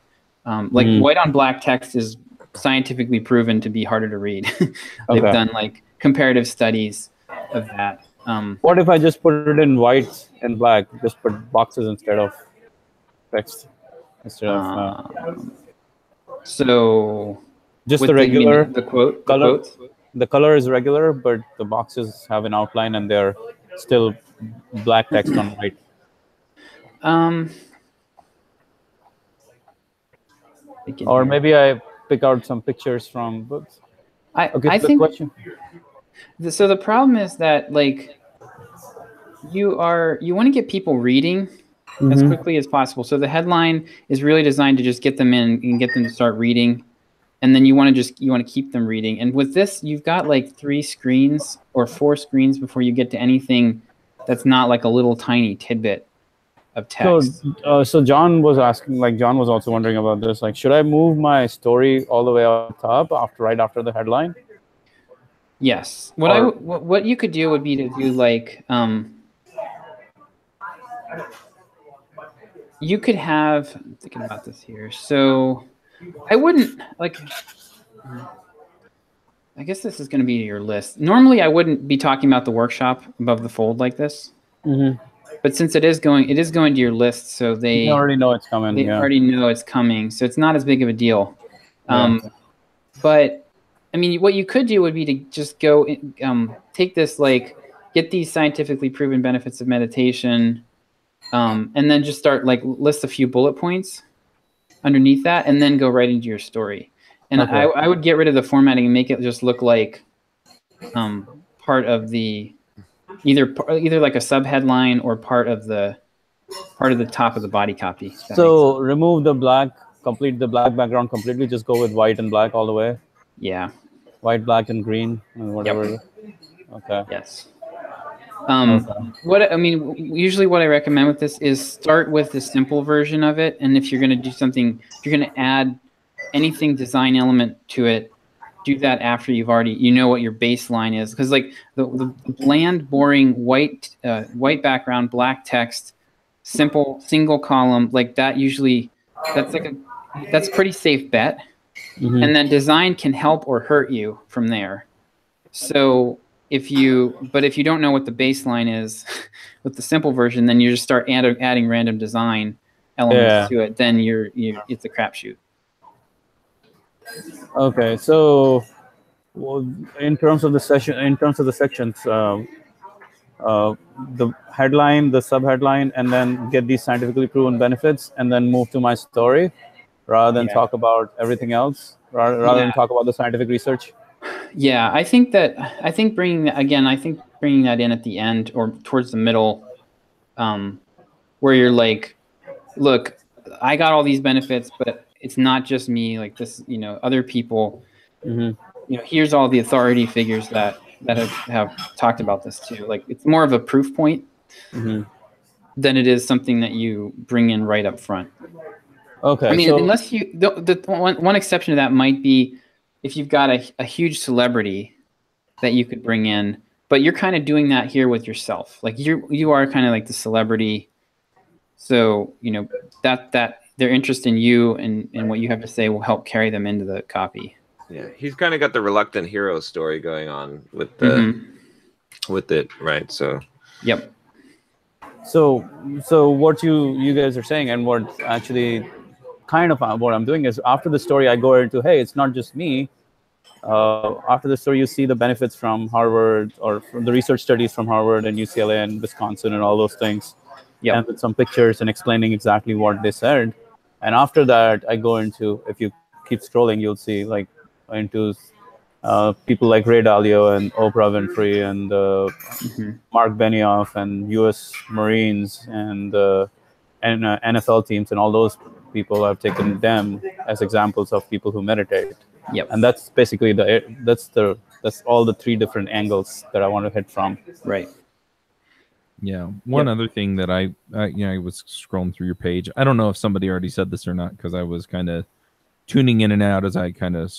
White on black text is scientifically proven to be harder to read. They've done like comparative studies of that. What if I just put it in white and black, just put boxes instead of text instead of so just with the regular the quote, the color. quotes? The color is regular, but the boxes have an outline and they're still black text on white. Or maybe I pick out some pictures from books. Okay, I the think question. so. The problem is that like you want to get people reading as quickly as possible. So the headline is really designed to just get them in and get them to start reading, and then you want to keep them reading. And with this, you've got like 3 screens or 4 screens before you get to anything that's not like a little tiny tidbit of text. So John was asking, like John was also wondering about this. Like, should I move my story all the way up top right after the headline? Yes. What you could do would be to do like you could have. I'm thinking about this here. So I wouldn't like. I guess this is going to be your list. Normally, I wouldn't be talking about the workshop above the fold like this. But since it is going to your list, so they already know it's coming. They already know it's coming, so it's not as big of a deal. But I mean, what you could do would be to just go take this, like, get these scientifically proven benefits of meditation, and then just start like list a few bullet points underneath that, and then go right into your story. And I would get rid of the formatting and make it just look like part of the either like a sub headline or part of the top of the body copy. So remove the black, complete the black background completely. Just go with white and black all the way. Yeah. White, black, and green, and whatever. Yep. Okay. Yes. Usually what I recommend with this is start with the simple version of it, and if you're going to do something, if you're going to add anything design element to it, do that after you've already what your baseline is, because like the bland, boring white background, black text, simple single column, like that that's a pretty safe bet. And then design can help or hurt you from there. So if you don't know what the baseline is with the simple version, then you just start adding random design elements to it. Then it's a crapshoot. Okay, so in terms of the sections, the headline, the subheadline, and then get these scientifically proven benefits, and then move to my story, rather than talk about everything else, rather than talk about the scientific research. Yeah, I think bringing that in at the end or towards the middle, where you're like, look, I got all these benefits, but it's not just me, like this, other people, here's all the authority figures that have talked about this too. Like, it's more of a proof point than it is something that you bring in right up front. Okay. I mean, unless the one exception to that might be if you've got a huge celebrity that you could bring in, but you're kind of doing that here with yourself. Like you are kind of like the celebrity. So, that their interest in you and what you have to say will help carry them into the copy. Yeah, he's kind of got the reluctant hero story going on with with it, right? So. Yep. So what you guys are saying, and what actually kind of what I'm doing is, after the story, I go into, hey, it's not just me. After the story, you see the benefits from Harvard, or from the research studies from Harvard and UCLA and Wisconsin and all those things. Yeah. And with some pictures and explaining exactly what they said. And after that, I go into, if you keep scrolling, you'll see like into people like Ray Dalio and Oprah Winfrey and Mark Benioff and U.S. Marines and NFL teams, and all those people. I've taken them as examples of people who meditate. Yep. And that's basically that's all the 3 different angles that I want to hit from. Right. Yeah. One other thing that I was scrolling through your page. I don't know if somebody already said this or not, because I was kind of tuning in and out as I kind of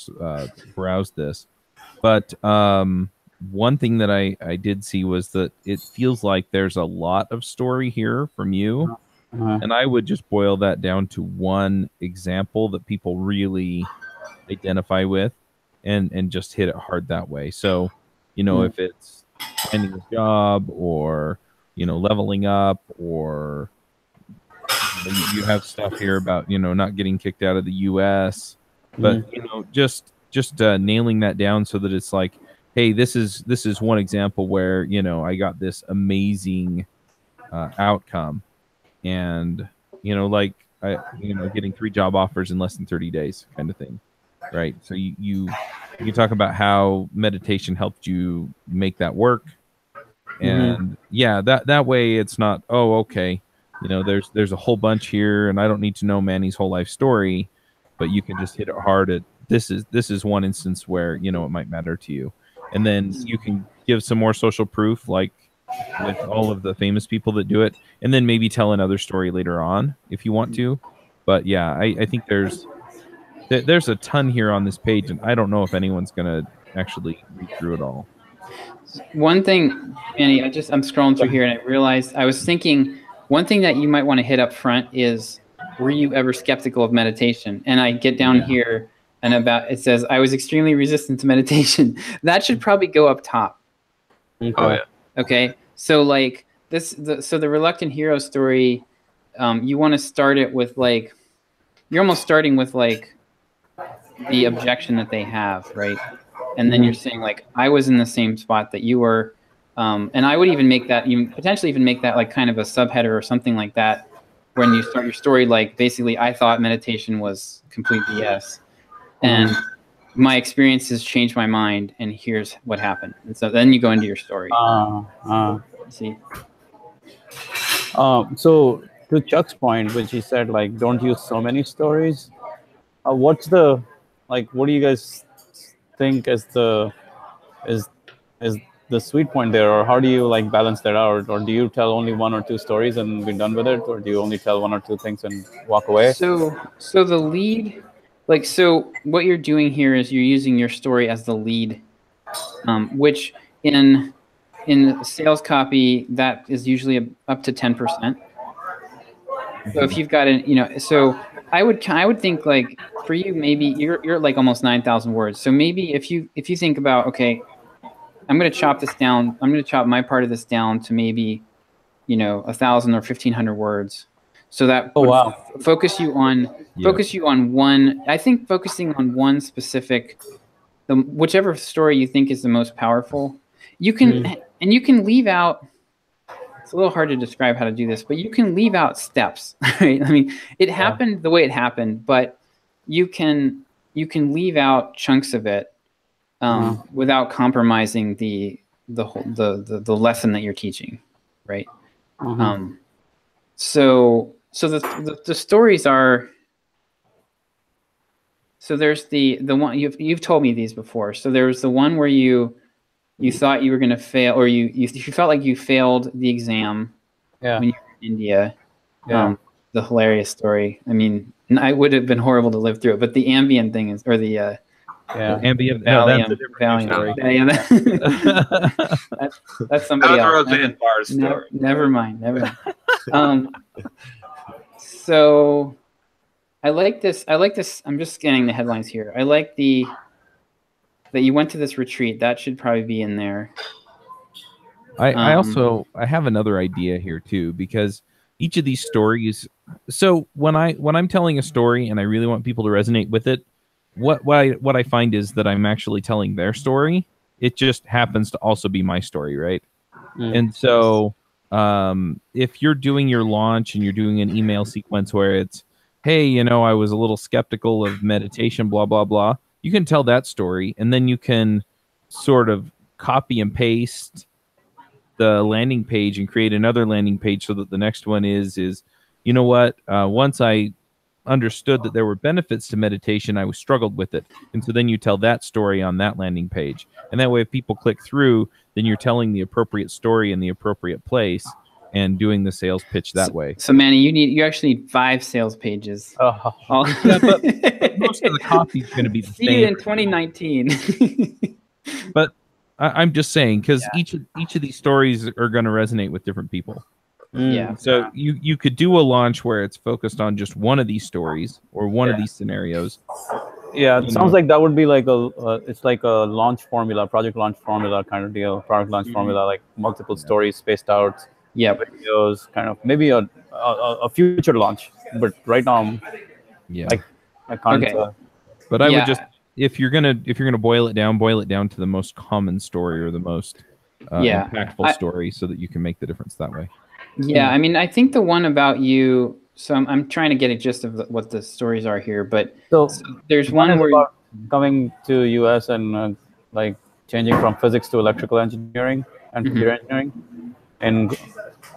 browsed this. But one thing that I did see was that it feels like there's a lot of story here from you. And I would just boil that down to one example that people really identify with and just hit it hard that way. So, if it's finding a job, or, leveling up, or You have stuff here about not getting kicked out of the U.S., but just nailing that down so that it's like, hey, this is one example where I got this amazing outcome, and like getting 3 job offers in less than 30 days kind of thing, right? So you can talk about how meditation helped you make that work, and that way it's not, oh, okay, there's a whole bunch here and I don't need to know Manny's whole life story, but you can just hit it hard at this is one instance where it might matter to you, and then you can give some more social proof, like with all of the famous people that do it, and then maybe tell another story later on if you want to. But yeah, I think there's a ton here on this page, and I don't know if anyone's gonna actually read through it all. One thing, Manny, I'm scrolling through here and I realized I was thinking one thing that you might want to hit up front is, were you ever skeptical of meditation? And I get down here and it says, I was extremely resistant to meditation. That should probably go up top. Okay. Oh, yeah. Okay. So like the Reluctant Hero story, you want to start it with like, you're almost starting with like the objection that they have, right? And then you're saying like, I was in the same spot that you were. And I would even make that, you potentially even make that like kind of a subheader or something like that when you start your story, like basically I thought meditation was complete BS. And my experiences changed my mind, and here's what happened. And so then you go into your story. See? So to Chuck's point, which he said, like, don't use so many stories. What do you guys think is the sweet point there, or how do you like balance that out? Or do you tell only 1 or 2 stories and be done with it, or do you only tell 1 or 2 things and walk away? So the lead, so what you're doing here is you're using your story as the lead, which in sales copy, that is usually up to 10%. So if you've got so I would think like for you, maybe you're like almost 9,000 words. So maybe if you think about, okay, I'm going to chop this down. I'm going to chop my part of this down to maybe, 1,000 or 1,500 words. So that focus you on one. I think focusing on one specific, whichever story you think is the most powerful, you can and you can leave out. It's a little hard to describe how to do this, but you can leave out steps. Right? I mean, it happened the way it happened, but you can leave out chunks of it without compromising the lesson that you're teaching, right? So the stories are. So there's the one you've told me these before. So there's the one where you thought you were going to fail, or you felt like you failed the exam when you were in India. The hilarious story. I mean, it would have been horrible to live through it, but the Ambien thing is, or the Ambient Valium. That's somebody else. Roseanne Barr's story. Never mind. So I like this. I'm just scanning the headlines here. I like that you went to this retreat. That should probably be in there. I also have another idea here too, because each of these stories. So when I'm telling a story and I really want people to resonate with it, what I find is that I'm actually telling their story. It just happens to also be my story, right? And so if you're doing your launch and you're doing an email sequence where it's, hey, I was a little skeptical of meditation, blah, blah, blah, you can tell that story, and then you can sort of copy and paste the landing page and create another landing page so that the next one is once I understood that there were benefits to meditation, I struggled with it. And so then you tell that story on that landing page. And that way, if people click through, then you're telling the appropriate story in the appropriate place and doing the sales pitch that way. So Manny, you actually need 5 sales pages. But most of the copy is going to be the same. See you in 2019. But I'm just saying, because each of these stories are going to resonate with different people. Yeah. So you could do a launch where it's focused on just one of these stories or one of these scenarios. Yeah, it sounds like that would be like it's like a launch formula, project launch formula kind of deal, product launch formula, like multiple stories spaced out Yep. videos, kind of maybe a future launch. But right now, Yeah. I can't. Okay. But I Yeah. would just if you're gonna boil it down to the most common story or the most Yeah. impactful story, so that you can make the difference that way. Yeah, I mean, I think the one about you. So I'm trying to get a gist of what the stories are here, but So there's one one is where about coming to US and like changing from physics to electrical engineering and computer engineering, and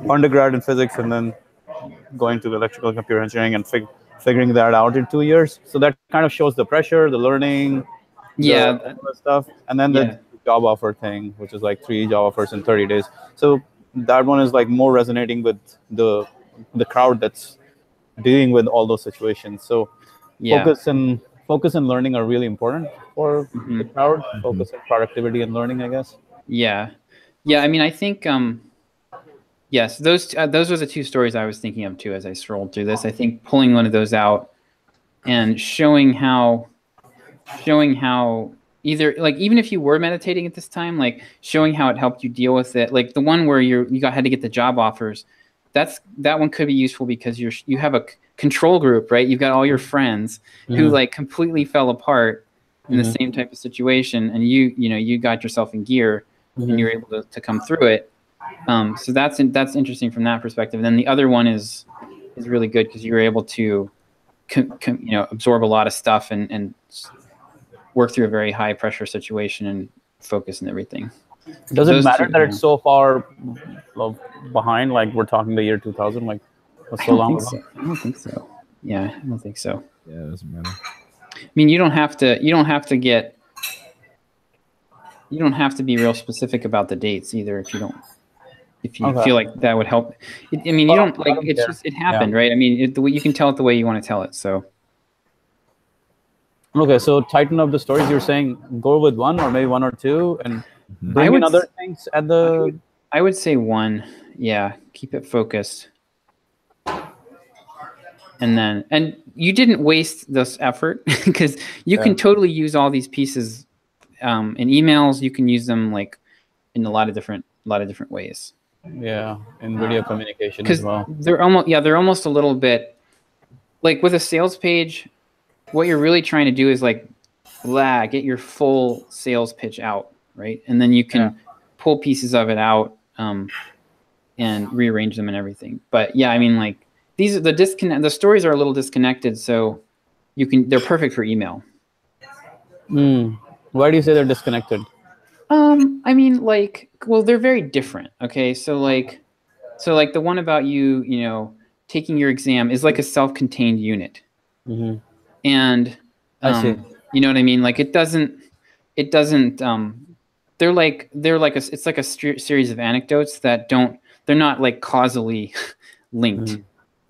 undergrad in physics, and then going to electrical and computer engineering and figuring that out in 2 years. So that kind of shows the pressure, the learning, yeah, all that stuff, and then the job offer thing, which is like 3 job offers in 30 days. So that one is like more resonating with the crowd that's dealing with all those situations. So focus and learning are really important for the crowd. Focus on productivity and learning, I guess. Yeah. I mean, I think yes, those were the two stories I was thinking of too as I scrolled through this. I think pulling one of those out and showing how either like even if you were meditating at this time, like showing how it helped you deal with it. Like the one where had to get the job offers. That one could be useful because you have a control group, right? You've got all your friends who like completely fell apart in the same type of situation, and you got yourself in gear and you're able to come through it. So that's interesting from that perspective. And then the other one is really good because you're able to absorb a lot of stuff and work through a very high pressure situation and focus and everything. Does it matter that it's so far behind? Like we're talking the year 2000, like so long ago? I don't think so. Yeah, I don't think so. Yeah, it doesn't matter. I mean, you don't have to be real specific about the dates either if you feel like that would help. I mean, you don't like it's just it happened, right? I mean, you can tell it the way you want to tell it. So. Okay, so tighten up the stories. You're saying go with one or maybe one or two, and bring in other things at the. I would say one. Yeah, keep it focused. And you didn't waste this effort because you can totally use all these pieces in emails. You can use them like in a lot of different ways. Yeah, in video communication as well. They're almost a little bit like with a sales page. What you're really trying to do is like get your full sales pitch out, right? And then you can pull pieces of it out and rearrange them and everything. But yeah, I mean, like these are the stories are a little disconnected, so they're perfect for email. Why do you say they're disconnected? I mean, like, well, they're very different. Okay, so like the one about you taking your exam is like a self-contained unit. And I see. You know what I mean? Like it doesn't they're like it's like a series of anecdotes that they're not like causally linked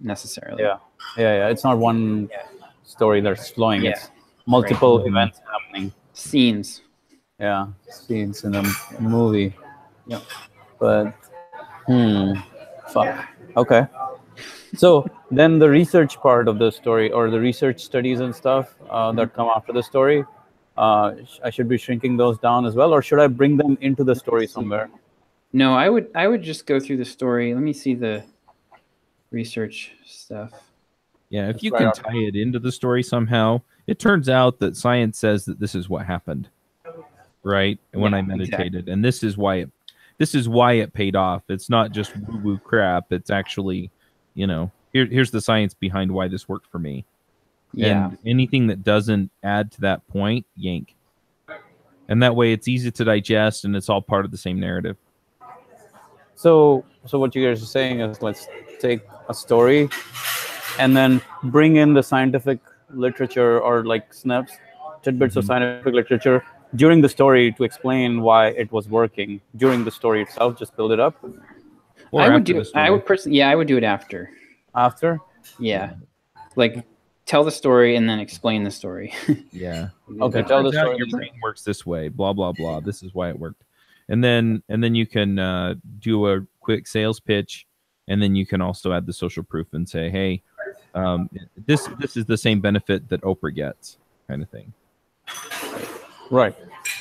necessarily. Yeah. It's not one story that's flowing. It's multiple events happening. Scenes. Yeah, scenes in the movie. Yeah. But fuck. Okay. So then the research part of the story, or the research studies and stuff that come after the story, I should be shrinking those down as well, or should I bring them into the story somewhere? No, I would just go through the story. Let me see the research stuff. Yeah, if you can tie it into the story somehow. It turns out that science says that this is what happened, right? When I meditated, and this is why it paid off. It's not just woo-woo crap. It's actually, here's the science behind why this worked for me. Yeah. And anything that doesn't add to that point, yank. And that way it's easy to digest and it's all part of the same narrative. So what you guys are saying is let's take a story and then bring in the scientific literature or like tidbits of scientific literature during the story to explain why it was working during the story itself. Just build it up. I would do it after. After? Yeah. Like tell the story and then explain the story. Yeah. Okay. Tell the story. Your brain works this way. Blah blah blah. This is why it worked. And then you can do a quick sales pitch, and then you can also add the social proof and say, hey, this is the same benefit that Oprah gets, kind of thing. Right.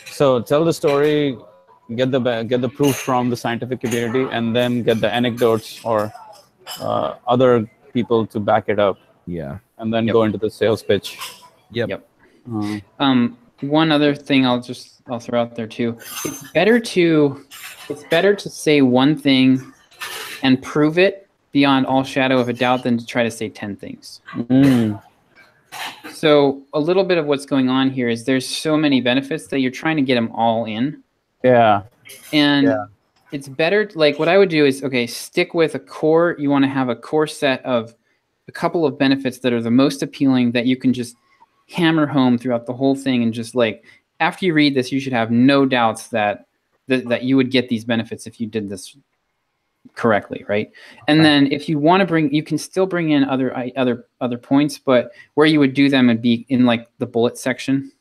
So tell the story, get the proof from the scientific community, and then get the anecdotes or other people to back it up, Yeah. and then go into the sales pitch. Yep. One other thing I'll throw out there too. It's better to say one thing and prove it beyond all shadow of a doubt than to try to say 10 things. So a little bit of what's going on here is there's so many benefits that you're trying to get them all in. Yeah. And it's better, like what I would do is, okay, stick with a core. You want to have a core set of a couple of benefits that are the most appealing that you can just hammer home throughout the whole thing. And just like, after you read this, you should have no doubts that you would get these benefits if you did this correctly, right? And then if you want to you can still bring in other points, but where you would do them would be in like the bullet section.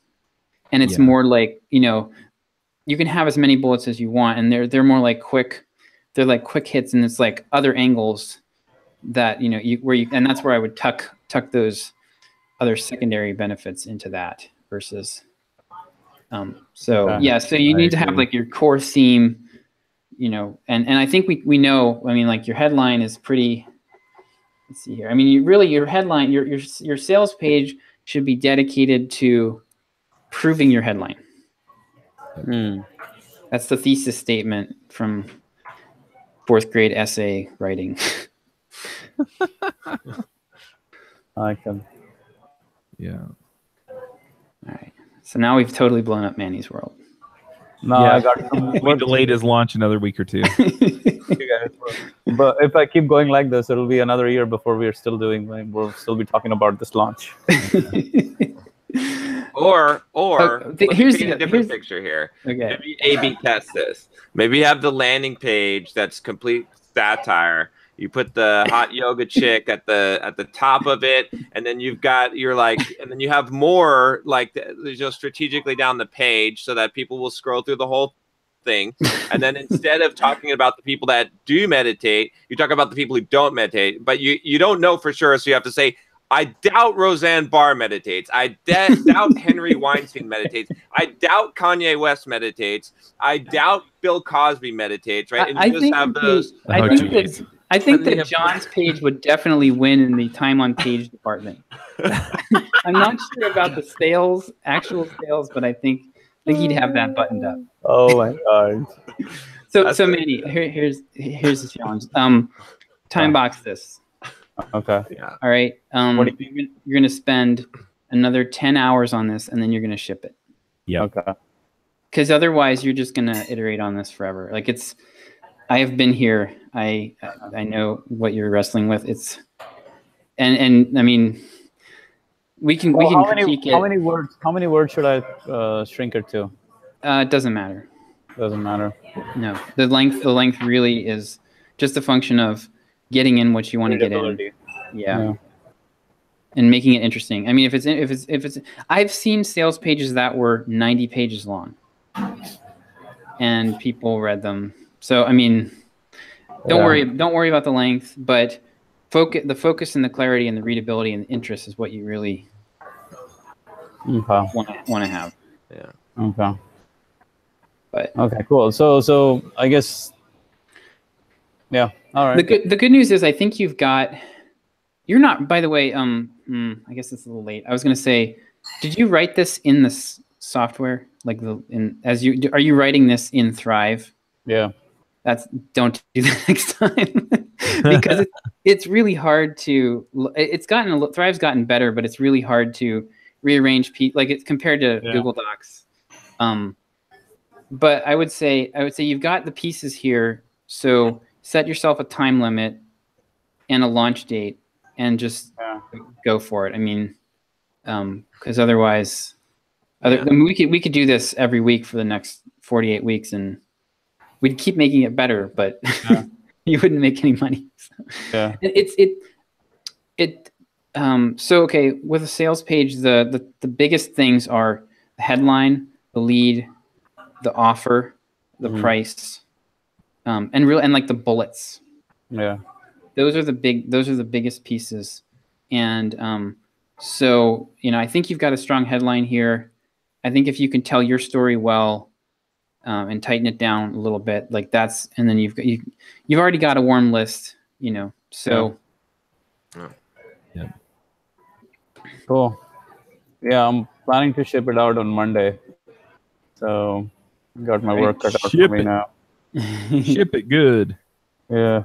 And it's more like, you can have as many bullets as you want, and they're more like quick hits, and it's like other angles that and that's where I would tuck those other secondary benefits into that versus so you need to have like your core theme, and I think we know, I mean, like your headline is pretty, let's see here. I mean, your headline, your sales page should be dedicated to proving your headline. That's the thesis statement from 4th grade essay writing. I can. Yeah. All right. So now we've totally blown up Manny's world. No, I got we delayed his launch another week or two. But if I keep going like this, it'll be another year before we'll still be talking about this launch. Or here's a different picture here. Okay. Maybe A/B test this. Maybe you have the landing page that's complete satire. You put the hot yoga chick at the top of it, and then and then you have more like strategically down the page so that people will scroll through the whole thing. And then instead of talking about the people that do meditate, you talk about the people who don't meditate, but you don't know for sure, so you have to say, I doubt Roseanne Barr meditates. I doubt Henry Weinstein meditates. I doubt Kanye West meditates. I doubt Bill Cosby meditates, right? And you just have those. I think that John's page would definitely win in the time on page department. I'm not sure about the actual sales, but I think he'd have that buttoned up. Oh my God. So Manny, here's the challenge. Time box this. Okay. Yeah. All right. You're going to spend another 10 hours on this, and then you're going to ship it. Yeah. Okay. Because otherwise, you're just going to iterate on this forever. Like I have been here. I know what you're wrestling with. And I mean, we can critique it. How many words should I shrink it to? It doesn't matter. Doesn't matter. No, the length really is just a function of getting in what you want to get in. Yeah. And making it interesting. I mean, if it's I've seen sales pages that were 90 pages long and people read them. So, I mean, don't worry about the length, but the focus and the clarity and the readability and the interest is what you really want to have. Yeah. Okay. But okay, cool. So I guess, yeah. All right. The good news is I think you're not, by the way, I guess it's a little late. I was going to say, did you write this in the software? Are you writing this in Thrive? Yeah. Don't do that next time because it's really hard to, Thrive's gotten better, but it's really hard to rearrange, like it's compared to Google Docs. But I would say you've got the pieces here. So set yourself a time limit and a launch date and just go for it. I mean, because otherwise, I mean, we could do this every week for the next 48 weeks and we'd keep making it better, but you wouldn't make any money. So. Yeah. So, okay, with a sales page, the biggest things are the headline, the lead, the offer, the price, and like the bullets. Yeah. Those are the biggest pieces. And so, I think you've got a strong headline here. I think if you can tell your story well, and tighten it down a little bit. Like that's, and then you've already got a warm list, so. Yeah. Cool. Yeah, I'm planning to ship it out on Monday. So got my work cut out for me now. Ship it good. Yeah.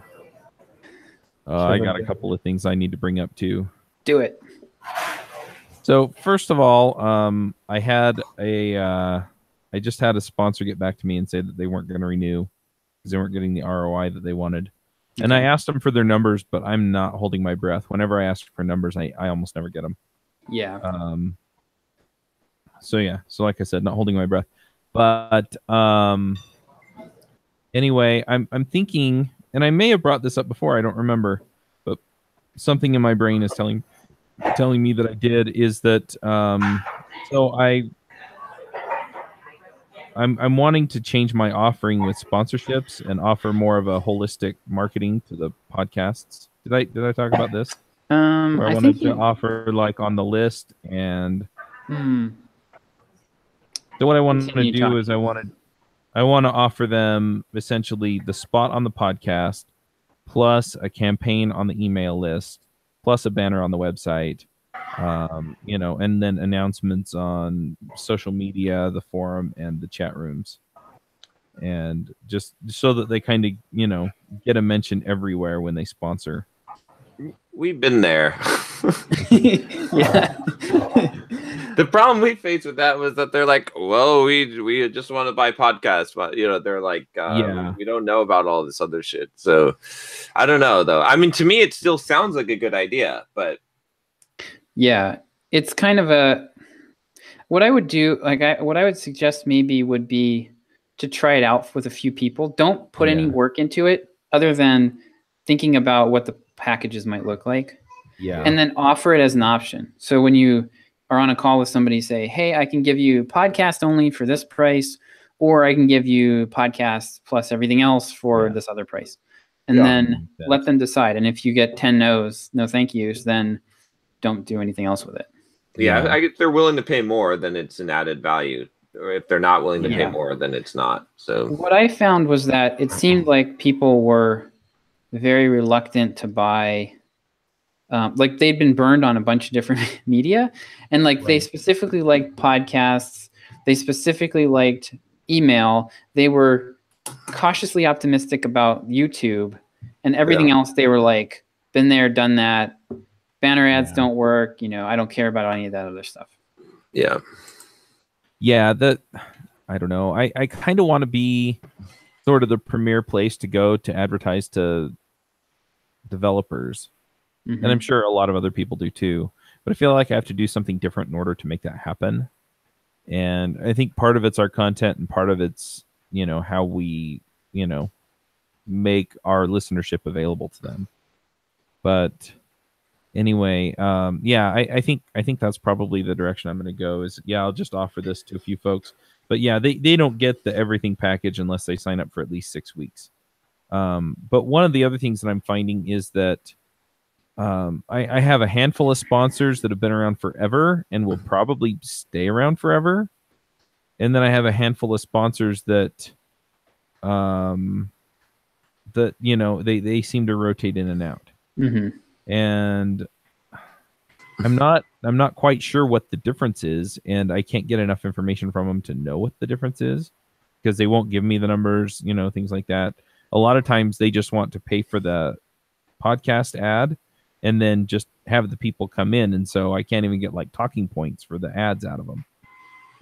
I got a couple of things I need to bring up too. Do it. So first of all, I just had a sponsor get back to me and say that they weren't going to renew because they weren't getting the ROI that they wanted. Okay. And I asked them for their numbers, but I'm not holding my breath. Whenever I ask for numbers, I almost never get them. Yeah. So like I said, not holding my breath. But anyway, I'm thinking, and I may have brought this up before, I don't remember, but something in my brain is telling me that I did is that so I'm wanting to change my offering with sponsorships and offer more of a holistic marketing to the podcasts. Did I talk about this? I wanted to offer like on the list and so what I want to do is I want to offer them essentially the spot on the podcast plus a campaign on the email list plus a banner on the website, and then announcements on social media, the forum, and the chat rooms. And just so that they kind of, get a mention everywhere when they sponsor. We've been there. Yeah. The problem we faced with that was that they're like, well, we just want to buy podcasts, but they're like, we don't know about all this other shit. So I don't know though. I mean, to me, it still sounds like a good idea, but yeah, it's kind of what I would do, what I would suggest maybe would be to try it out with a few people. Don't put any work into it other than thinking about what the packages might look like. Yeah. And then offer it as an option. So when you are on a call with somebody, say, hey, I can give you podcast only for this price, or I can give you podcasts plus everything else for this other price. And then let them decide. And if you get 10 no's, no thank yous, then don't do anything else with it. Yeah, if they're willing to pay more, then it's an added value. Or if they're not willing to pay more, then it's not. So what I found was that it seemed like people were very reluctant to buy. Like they'd been burned on a bunch of different media, and they specifically liked podcasts. They specifically liked email. They were cautiously optimistic about YouTube, and everything else they were like, been there, done that. Banner ads don't work. I don't care about any of that other stuff. Yeah. Yeah. I don't know. I kind of want to be sort of the premier place to go to advertise to developers. Mm-hmm. And I'm sure a lot of other people do too. But I feel like I have to do something different in order to make that happen. And I think part of it's our content and part of it's, how we, make our listenership available to them. But anyway, I think that's probably the direction I'm going to go is, I'll just offer this to a few folks. But they don't get the everything package unless they sign up for at least 6 weeks. But one of the other things that I'm finding is that I have a handful of sponsors that have been around forever and will probably stay around forever. And then I have a handful of sponsors that, they seem to rotate in and out. Mm-hmm. And I'm not quite sure what the difference is. And I can't get enough information from them to know what the difference is because they won't give me the numbers, things like that. A lot of times they just want to pay for the podcast ad and then just have the people come in. And so I can't even get talking points for the ads out of them.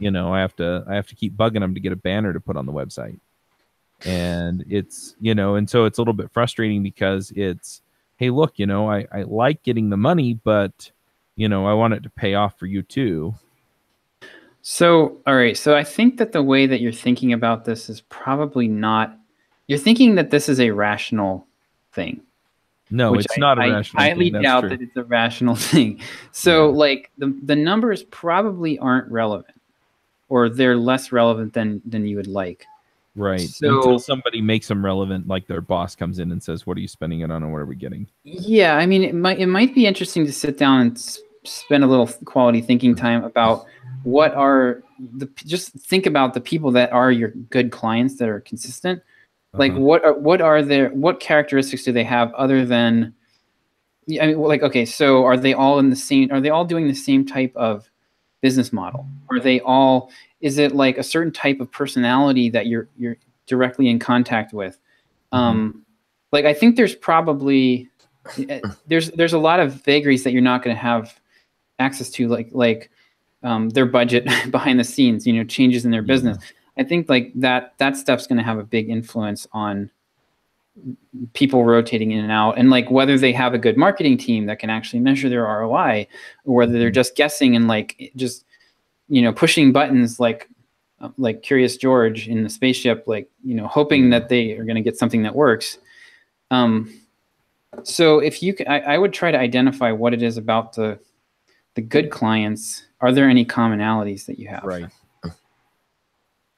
I have to keep bugging them to get a banner to put on the website. And it's, and so it's a little bit frustrating because it's, hey, look, I like getting the money, but, I want it to pay off for you too. So, all right. So I think that the way that you're thinking about this is probably not, you're thinking that this is a rational thing. No, it's not a rational thing. I highly doubt that it's a rational thing. So the numbers probably aren't relevant, or they're less relevant than you would like. Right. So, until somebody makes them relevant, like their boss comes in and says, what are you spending it on and what are we getting? Yeah. I mean, it might be interesting to sit down spend a little quality thinking time about just think about the people that are your good clients that are consistent. Like what characteristics do they have other than, I mean, like, okay, so are they all doing the same type of business model? Is it like a certain type of personality that you're directly in contact with? Like, I think there's probably, there's a lot of vagaries that you're not going to have access to, like their budget behind the scenes, changes in their business. I think like that stuff's going to have a big influence on people rotating in and out, and like whether they have a good marketing team that can actually measure their ROI, or whether they're just guessing and like just pushing buttons like Curious George in the spaceship, like hoping that they are going to get something that works. So if you can, I would try to identify what it is about the good clients. Are there any commonalities that you have? Right.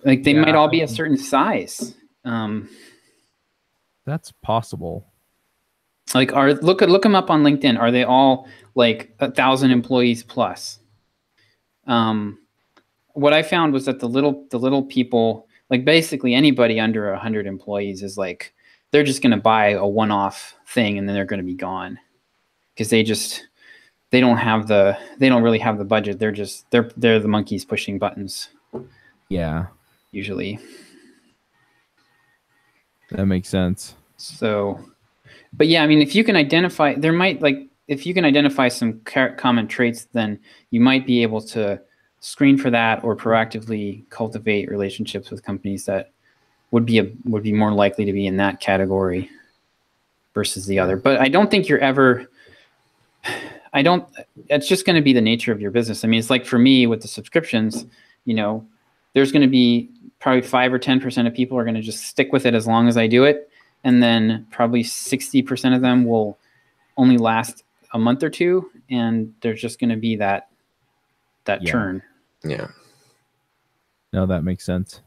Like they might all be a certain size. That's possible. Like look them up on LinkedIn. Are they all like 1,000 employees plus? What I found was that the little people, like basically anybody under 100 employees is like, they're just going to buy a one-off thing and then they're going to be gone because they don't really have the budget. They're the monkeys pushing buttons. Yeah. Usually. That makes sense. So, but yeah, I mean, if you can identify some common traits, then you might be able to screen for that or proactively cultivate relationships with companies that would be more likely to be in that category versus the other. But I don't think it's just going to be the nature of your business. I mean, it's like for me with the subscriptions, there's going to be probably 5 or 10% of people are going to just stick with it as long as I do it. And then probably 60% of them will only last a month or two. And there's just going to be that churn. Yeah. No, that makes sense.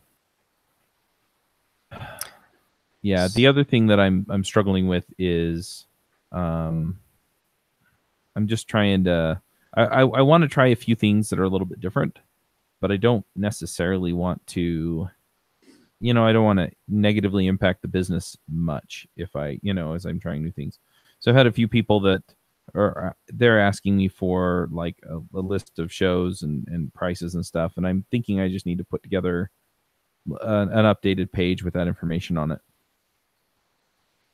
Yeah. The other thing that I'm struggling with is, I'm just trying to, I want to try a few things that are a little bit different, but I don't necessarily want to, I don't want to negatively impact the business much if I, as I'm trying new things. So I've had a few people that they're asking me for like a list of shows and prices and stuff. And I'm thinking I just need to put together an updated page with that information on it.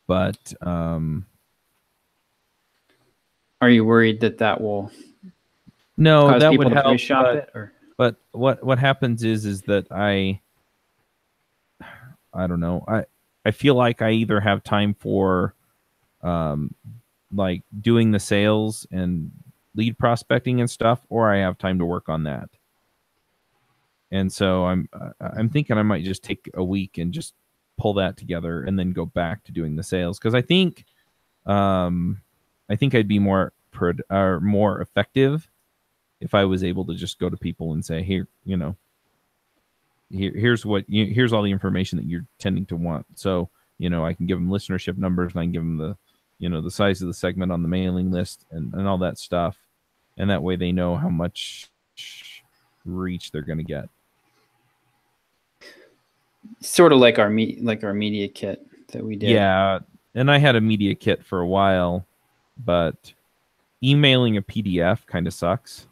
But, are you worried that will no, that would help. Shop it, or? But what happens is that I don't know. I feel like I either have time for like doing the sales and lead prospecting and stuff, or I have time to work on that. And so I'm thinking I might just take a week and just pull that together and then go back to doing the sales, because I think I'd be more effective if I was able to just go to people and say, here, here's all the information that you're tending to want. So, I can give them listenership numbers, and I can give them the, the size of the segment on the mailing list and all that stuff. And that way they know how much reach they're going to get. Sort of like our media kit that we did. Yeah. And I had a media kit for a while, but emailing a PDF kind of sucks.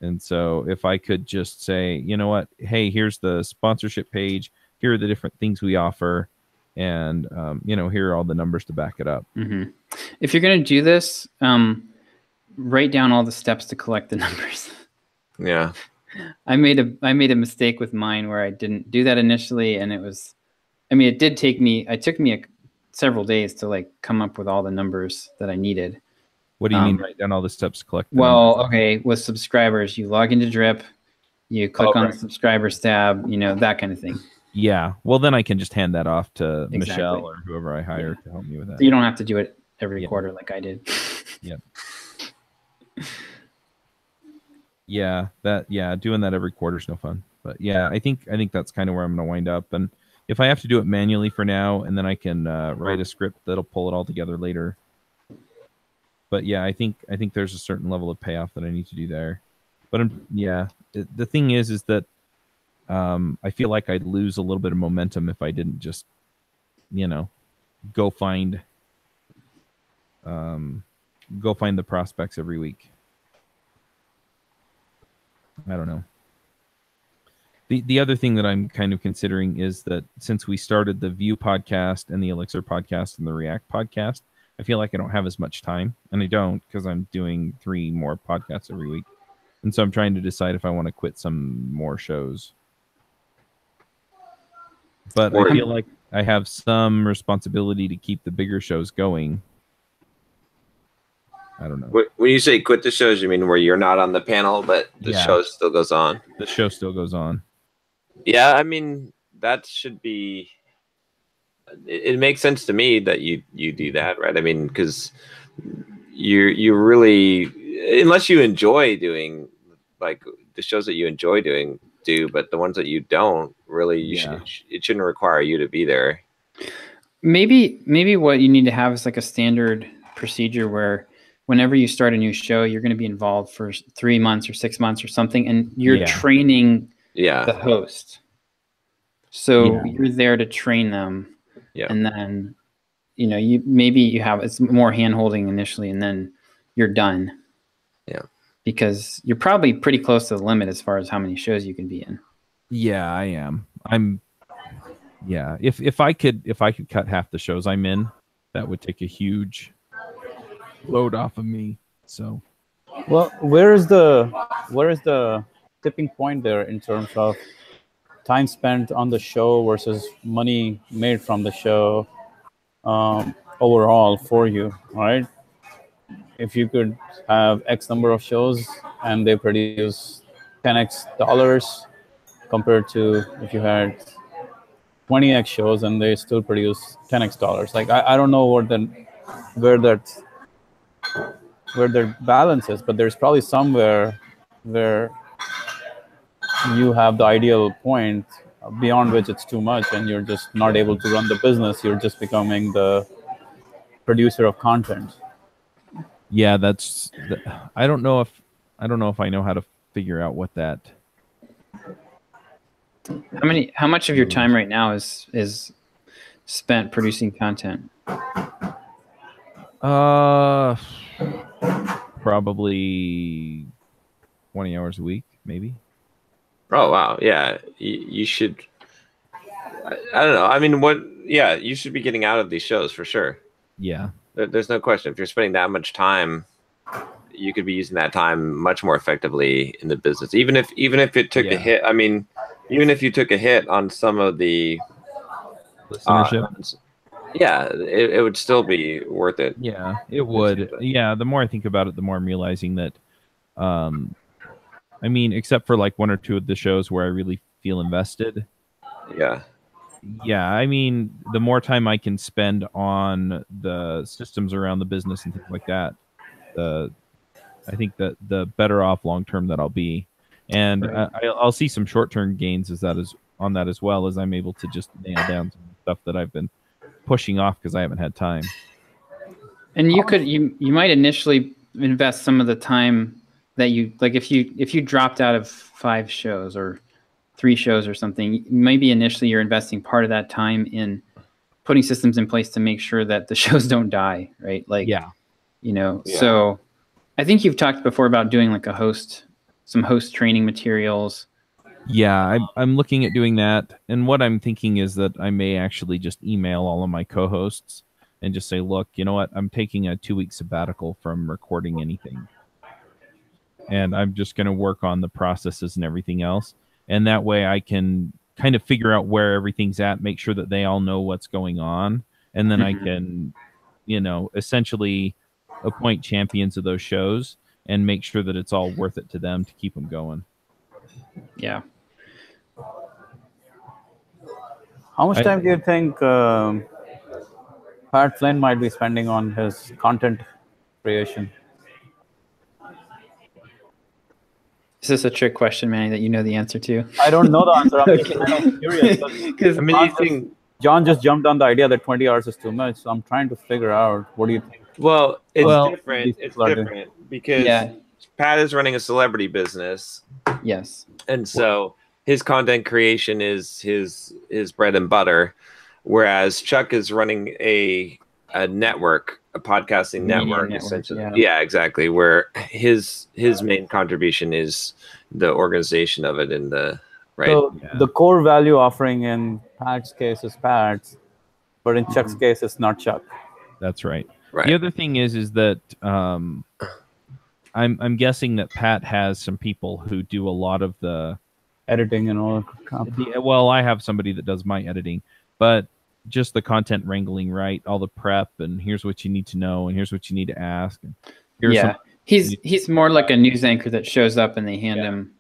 And so if I could just say, you know what, hey, here's the sponsorship page. Here are the different things we offer. And, here are all the numbers to back it up. Mm-hmm. If you're going to do this, write down all the steps to collect the numbers. Yeah. I made a mistake with mine where I didn't do that initially. And it took me several days to like come up with all the numbers that I needed. What do you mean write down all the steps to collect? Okay. With subscribers, you log into Drip, you click on the subscribers tab, that kind of thing. Yeah. Well, then I can just hand that off to Michelle or whoever I hire to help me with that. So you don't have to do it every quarter like I did. Yep. Yeah. Doing that every quarter is no fun. But yeah, I think that's kind of where I'm going to wind up. And if I have to do it manually for now, and then I can write a script that'll pull it all together later, but yeah, I think there's a certain level of payoff that I need to do there. But the thing is that I feel like I'd lose a little bit of momentum if I didn't just, go find the prospects every week. I don't know. The other thing that I'm kind of considering is that since we started the View podcast and the Elixir podcast and the React podcast, I feel like I don't have as much time, and I don't because I'm doing 3 more podcasts every week. And so I'm trying to decide if I want to quit some more shows. But I feel like I have some responsibility to keep the bigger shows going. I don't know. When you say quit the shows, you mean where you're not on the panel, but the show still goes on? The show still goes on. Yeah, I mean, that should be... It makes sense to me that you do that, right? I mean, because you really... Unless you enjoy doing, like, the shows that you enjoy doing, but the ones that you don't, really, it shouldn't require you to be there. Maybe what you need to have is like a standard procedure where whenever you start a new show, you're going to be involved for 3 months or 6 months or something, and you're training the host. So you're there to train them, and then you have it's more hand-holding initially, and then you're done. Yeah, because you're probably pretty close to the limit as far as how many shows you can be in. Yeah, I am. Yeah, if I could cut half the shows I'm in, that would take a huge load off of me. So, well, where is the tipping point there in terms of time spent on the show versus money made from the show overall for you, right? If you could have X number of shows and they produce 10x dollars compared to if you had 20x shows and they still produce 10x dollars. Like I don't know where their balance is, but there's probably somewhere where you have the ideal point beyond which it's too much and you're just not able to run the business. You're just becoming the producer of content. Yeah, I don't know if I know how to figure out what that. How much of your time right now is spent producing content? Probably 20 hours a week, maybe. Oh wow, yeah. You should. I don't know. I mean, you should be getting out of these shows for sure. Yeah. There's no question. If you're spending that much time, you could be using that time much more effectively in the business. Even if it took a hit. I mean, even if you took a hit on some of the listenership, it would still be worth it. Yeah, it would. Yeah, the more I think about it, the more I'm realizing that. I mean, except for like 1 or 2 of the shows where I really feel invested. Yeah, I mean, the more time I can spend on the systems around the business and things like that, I think that the better off long term that I'll be, and I'll see some short term gains on that as well, as I'm able to just nail down some stuff that I've been pushing off because I haven't had time. And you might initially invest some of the time that you like if you dropped out of 5 shows or 3 shows or something, maybe initially you're investing part of that time in putting systems in place to make sure that the shows don't die, right? Like, so I think you've talked before about doing like some host training materials. Yeah, I'm looking at doing that. And what I'm thinking is that I may actually just email all of my co-hosts and just say, look, you know what? I'm taking a 2-week sabbatical from recording anything. And I'm just going to work on the processes and everything else. And that way I can kind of figure out where everything's at, make sure that they all know what's going on. And then I can, essentially appoint champions of those shows and make sure that it's all worth it to them to keep them going. Yeah. How much time do you think Pat Flynn might be spending on his content creation? Is this a trick question, Manny, that you know the answer to? I don't know the answer. I'm curious. Because John just jumped on the idea that 20 hours is too much. So I'm trying to figure out, what do you think Well, it's Well, different. It's flooded. different because Yeah. Pat is running a celebrity business, Yes. and so his content creation is his bread and butter, whereas Chuck is running a network, a podcasting Media network, network, essentially. yeah. Yeah, exactly. Where his main contribution is the organization of it and the right. So Yeah. the core value offering in Pat's case is Pat's, but in Chuck's case, it's not Chuck. That's right. Right. The other thing is that I'm guessing that Pat has some people who do a lot of the Editing and all. well, I have somebody that does my editing, but just the content wrangling, right? All the prep, and here's what you need to know, and here's what you need to ask. And here's Yeah. some- He's more like a news anchor that shows up and they hand him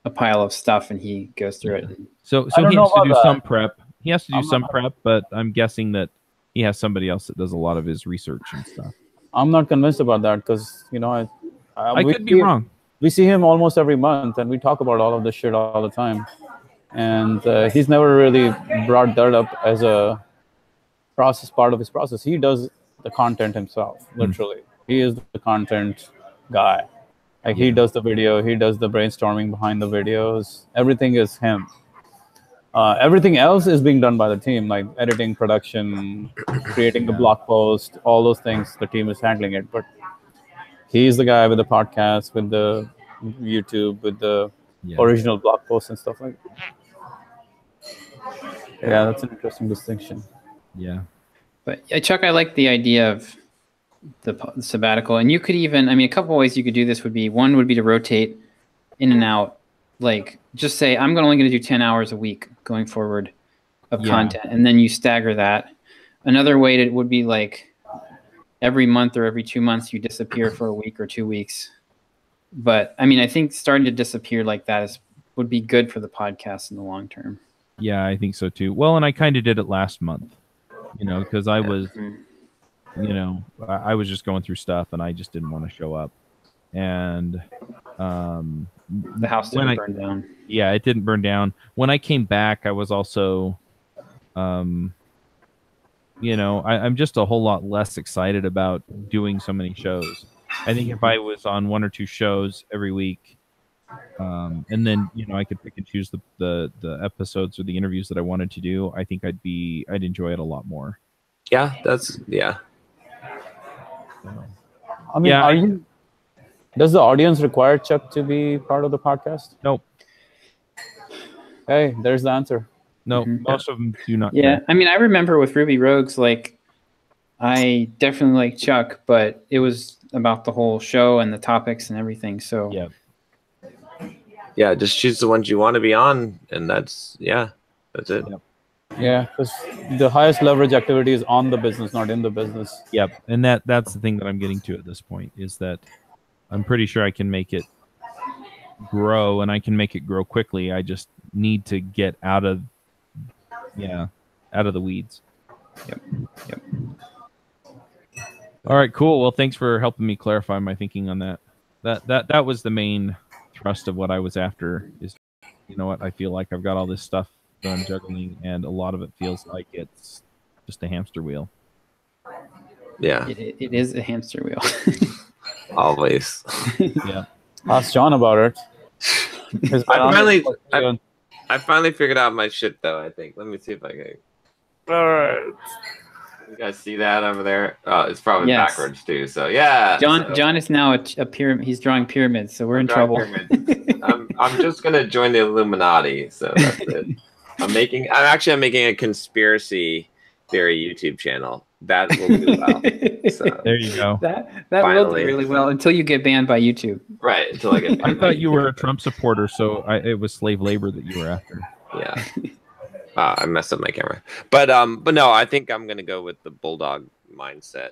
a pile of stuff and he goes through it. so I don't he know has to about do that. some prep. He has to do I'm some not- prep, but I'm guessing that he has somebody else that does a lot of his research and stuff. I'm not convinced about that because I we could be wrong. We see him almost every month, and we talk about all of this shit all the time. And he's never really brought that up as a part of his process. He does the content himself, literally. He is the content guy. Like he does the video, he does the brainstorming behind the videos. Everything is him. Everything else is being done by the team, like editing, production, creating the blog post, all those things. The team is handling it, but he's the guy with the podcast, with the YouTube, with the original blog posts and stuff like that. Yeah, that's an interesting distinction. Yeah. But Chuck, I like the idea of the sabbatical, and you could even, I mean, a couple ways you could do this would be, one would be to rotate in and out, like just say, I'm only going to do 10 hours a week going forward of content, and then you stagger that. Another way would be like every month or every 2 months you disappear for a week or 2 weeks. But I mean, I think starting to disappear like that would be good for the podcast in the long term. Yeah, I think so too. Well, and I kind of did it last month, because I was, I was just going through stuff and I just didn't want to show up. And the house didn't burn down. Yeah, it didn't burn down. When I came back, I was also, I'm just a whole lot less excited about doing so many shows. I think if I was on 1 or 2 shows every week, and then I could pick and choose the episodes or the interviews that I wanted to do, I think I'd enjoy it a lot more. Yeah, I mean, does the audience require Chuck to be part of the podcast? Nope. Hey, there's the answer. No, most of them do not. Yeah, I mean, I remember with Ruby Rogues, like, I definitely like Chuck, but it was about the whole show and the topics and everything. So yeah, just choose the ones you want to be on, and that's it. Yep. Yeah, because the highest leverage activity is on the business, not in the business. Yep, and that's the thing that I'm getting to at this point, is that I'm pretty sure I can make it grow, and I can make it grow quickly. I just need to get out of the weeds. Yep. All right, cool. Well, thanks for helping me clarify my thinking on that. That was the main thrust of what I was after. Is, I feel like I've got all this stuff that I'm juggling, and a lot of it feels like it's just a hamster wheel. Yeah, it is a hamster wheel. Always. Yeah. Ask John about it. I finally figured out my shit though. I think. Let me see if I can. All right. You guys see that over there? Oh, it's probably backwards too. So yeah. John is now a pyramid. He's drawing pyramids, so we're in trouble. I'm just gonna join the Illuminati. So that's it. I'm making a conspiracy theory YouTube channel. That will do well. So, there you go. That will do really well until you get banned by YouTube. Right, until I get banned. I thought you were a Trump supporter, so it was slave labor that you were after. Yeah. I messed up my camera. But no, I think I'm gonna go with the Bulldog mindset.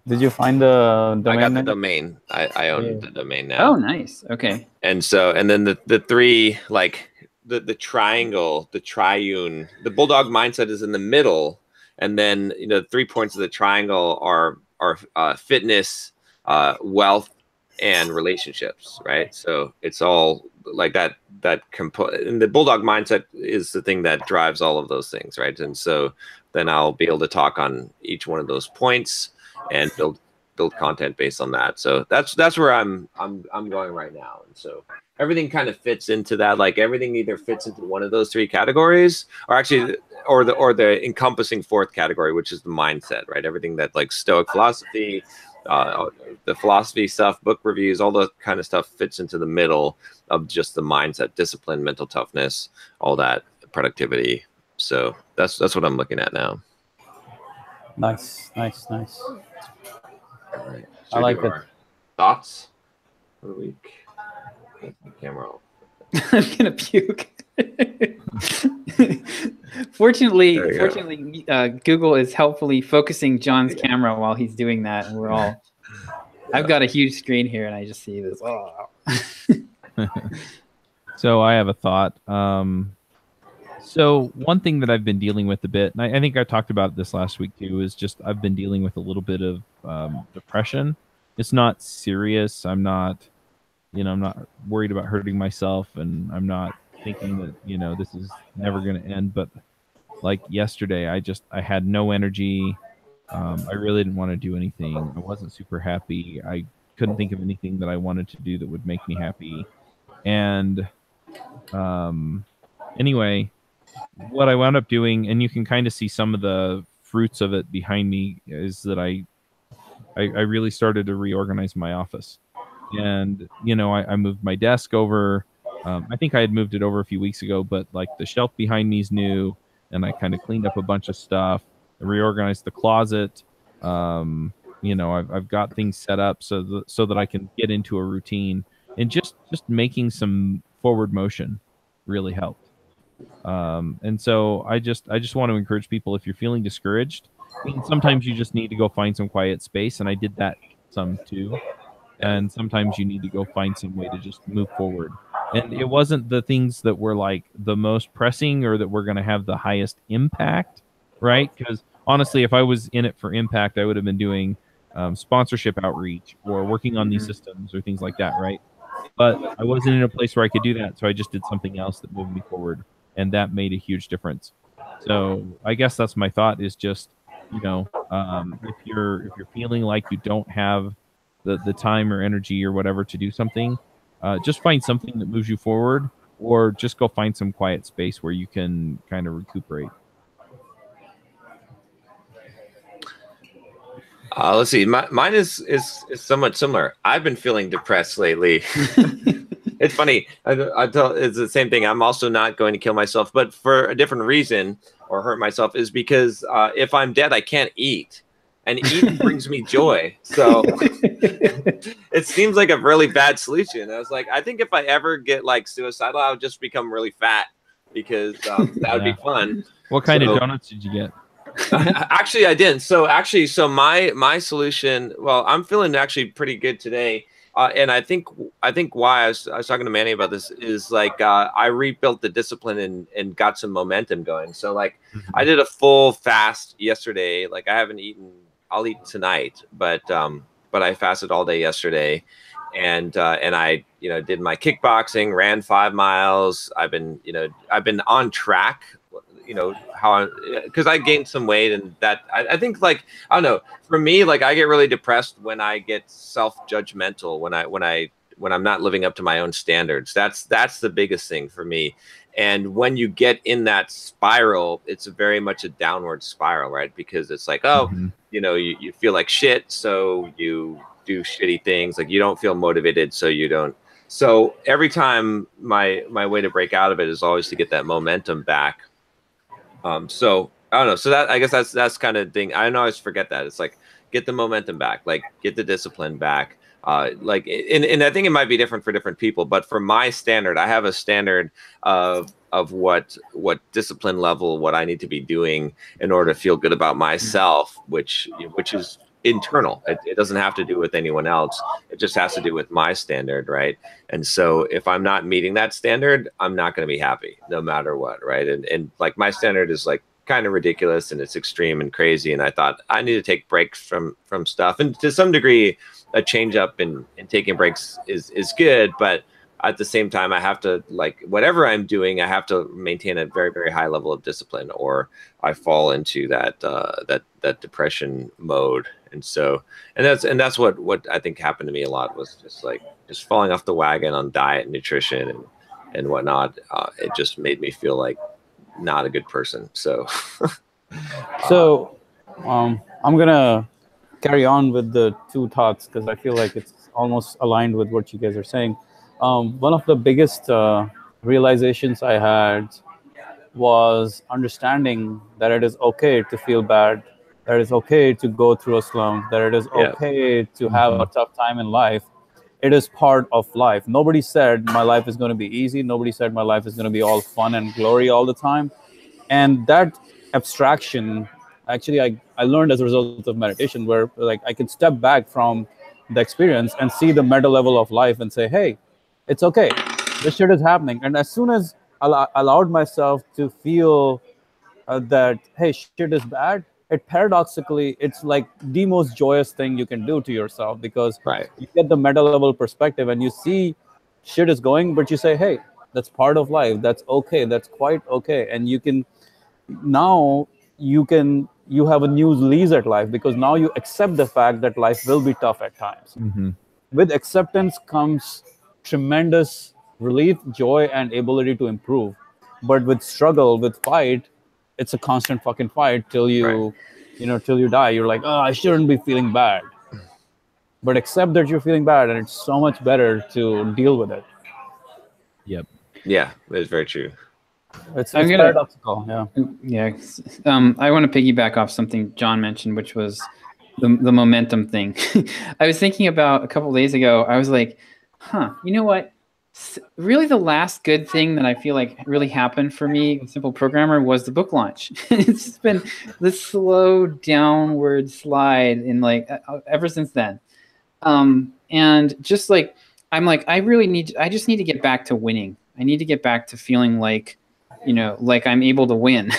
Did you find the domain? I got the domain. I own the domain now. Oh, nice. Okay. And then the three, like the triangle, the triune, the Bulldog mindset is in the middle, and then 3 points of the triangle are fitness, wealth, and relationships, right? So it's all like that and the Bulldog mindset is the thing that drives all of those things, right? And so then I'll be able to talk on each one of those points and build build content based on that. So that's where I'm going right now. And so everything kind of fits into that. Like everything either fits into one of those three categories, or actually, or the encompassing fourth category, which is the mindset, right? Everything that like Stoic philosophy, the philosophy stuff, book reviews, all the kind of stuff fits into the middle of just the mindset, discipline, mental toughness, all that, productivity. So that's what I'm looking at now. Nice. All right. I like it. Thoughts for the week? Camera off. I'm gonna puke. Fortunately, Google is helpfully focusing John's camera while he's doing that, and we're all. I've got a huge screen here, and I just see this. Oh. So I have a thought. So one thing that I've been dealing with a bit, and I think I talked about this last week too, is just I've been dealing with a little bit of depression. It's not serious. I'm not worried about hurting myself, and I'm not thinking that, this is never going to end. But like yesterday, I had no energy. I really didn't want to do anything. I wasn't super happy. I couldn't think of anything that I wanted to do that would make me happy. And anyway, what I wound up doing, and you can kind of see some of the fruits of it behind me, is that I really started to reorganize my office. And, I moved my desk over. I think I had moved it over a few weeks ago, but like the shelf behind me is new, and I kind of cleaned up a bunch of stuff, reorganized the closet. I've got things set up so that I can get into a routine, and just making some forward motion really helped. And so I just want to encourage people, if you're feeling discouraged, sometimes you just need to go find some quiet space. And I did that some too. And sometimes you need to go find some way to just move forward. And it wasn't the things that were like the most pressing or that were going to have the highest impact, right? Because honestly, if I was in it for impact, I would have been doing sponsorship outreach or working on these systems or things like that, right? But I wasn't in a place where I could do that, so I just did something else that moved me forward, and that made a huge difference. So I guess that's my thought, is just, if you're feeling like you don't have the time or energy or whatever to do something, just find something that moves you forward, or just go find some quiet space where you can kind of recuperate. Let's see. Mine is somewhat similar. I've been feeling depressed lately. It's funny. It's the same thing. I'm also not going to kill myself, but for a different reason, or hurt myself, is because if I'm dead, I can't eat. And eating brings me joy. So it seems like a really bad solution. I was like, I think if I ever get like suicidal, I'll just become really fat, because that would be fun. What kind of donuts did you get? Actually, I didn't. So my solution, well, I'm feeling actually pretty good today. And I think why I was talking to Manny about this is like, I rebuilt the discipline and got some momentum going. So like I did a full fast yesterday. Like I haven't eaten, I'll eat tonight, but I fasted all day yesterday, and I did my kickboxing, ran 5 miles. I've been on track. Because I gained some weight, and that I think, like, I don't know, for me, like I get really depressed when I get self-judgmental, when I'm not living up to my own standards. That's the biggest thing for me. And when you get in that spiral, it's very much a downward spiral, right? Because it's like, you feel like shit, so you do shitty things. Like you don't feel motivated, so you don't. So every time my way to break out of it is always to get that momentum back. So I don't know. So that, I guess that's kind of thing. I always forget that. It's like, get the momentum back, like get the discipline back. And I think it might be different for different people, but for my standard, I have a standard of what discipline level, what I need to be doing in order to feel good about myself, which is internal. It doesn't have to do with anyone else. It just has to do with my standard, right? And so if I'm not meeting that standard, I'm not going to be happy no matter what, right? And like my standard is like kind of ridiculous, and it's extreme and crazy, and I thought I need to take breaks from stuff, and to some degree a change up in taking breaks is good, but at the same time I have to, like, whatever I'm doing, I have to maintain a very, very high level of discipline, or I fall into that depression mode. And so, and that's what I think happened to me a lot, was just falling off the wagon on diet and nutrition and whatnot. It just made me feel like not a good person. So, I'm gonna carry on with the two thoughts because I feel like it's almost aligned with what you guys are saying. One of the biggest realizations I had was understanding that it is okay to feel bad, that it is okay to go through a slump, that it is okay to have a tough time in life. It is part of life. Nobody said my life is going to be easy. Nobody said my life is going to be all fun and glory all the time. And that abstraction, actually, I learned as a result of meditation, where like I can step back from the experience and see the meta level of life and say, hey, it's okay. This shit is happening. And as soon as I allowed myself to feel that, hey, shit is bad, it paradoxically, it's like the most joyous thing you can do to yourself, because you get the meta level perspective and you see shit is going, but you say, hey, that's part of life. That's okay. That's quite okay. And you have a new lease at life, because now you accept the fact that life will be tough at times. With acceptance comes tremendous relief, joy, and ability to improve. But with struggle, with fight, it's a constant fucking fight till you die. You're like, oh, I shouldn't be feeling bad. But accept that you're feeling bad, and it's so much better to deal with it. Yep. Yeah, that's very true. It's paradoxical. Yeah. I want to piggyback off something John mentioned, which was the momentum thing. I was thinking about a couple of days ago. I was like, you know what? Really, the last good thing that I feel like really happened for me with Simple Programmer was the book launch. It's just been this slow downward slide in ever since then. And just like, I'm like, I just need to get back to winning. I need to get back to feeling like, like I'm able to win.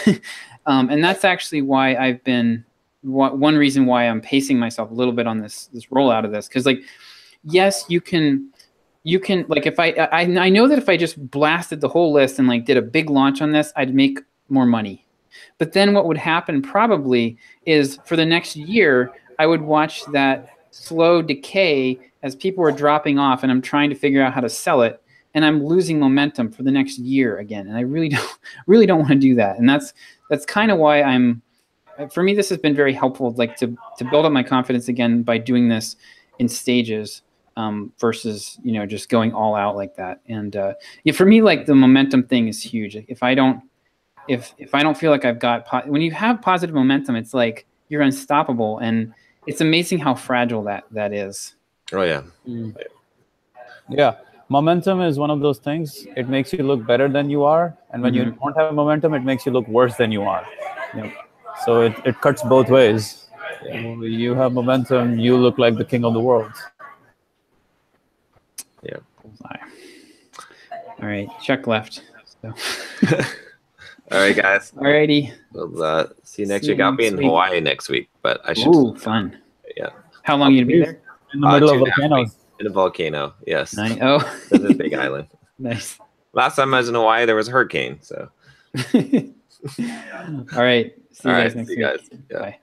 And that's actually why one reason why I'm pacing myself a little bit on this rollout of this. Cause yes, you can like, if I know that if I just blasted the whole list and did a big launch on this, I'd make more money. But then what would happen probably is for the next year, I would watch that slow decay as people are dropping off, and I'm trying to figure out how to sell it, and I'm losing momentum for the next year again. And I really don't want to do that. And that's kind of why for me, this has been very helpful, to build up my confidence again by doing this in stages. Versus just going all out like that. And for me, the momentum thing is huge. If I don't feel like I've got when you have positive momentum, it's like you're unstoppable, and it's amazing how fragile that is. Oh yeah. Yeah, momentum is one of those things. It makes you look better than you are, and when you don't have momentum, it makes you look worse than you are. So it cuts both ways. When you have momentum, you look like the king of the world. Yeah. All right. Chuck left. So. All right, guys. Alrighty. We'll see you next week. I'll be in Hawaii next week, but I should. Ooh, fun. Yeah. How long are you gonna be there? In the middle of volcanoes. In a volcano. Yes. Nice. Oh. It's a big island. Nice. Last time I was in Hawaii, there was a hurricane. So. All right. See you guys next week. Yeah. Bye.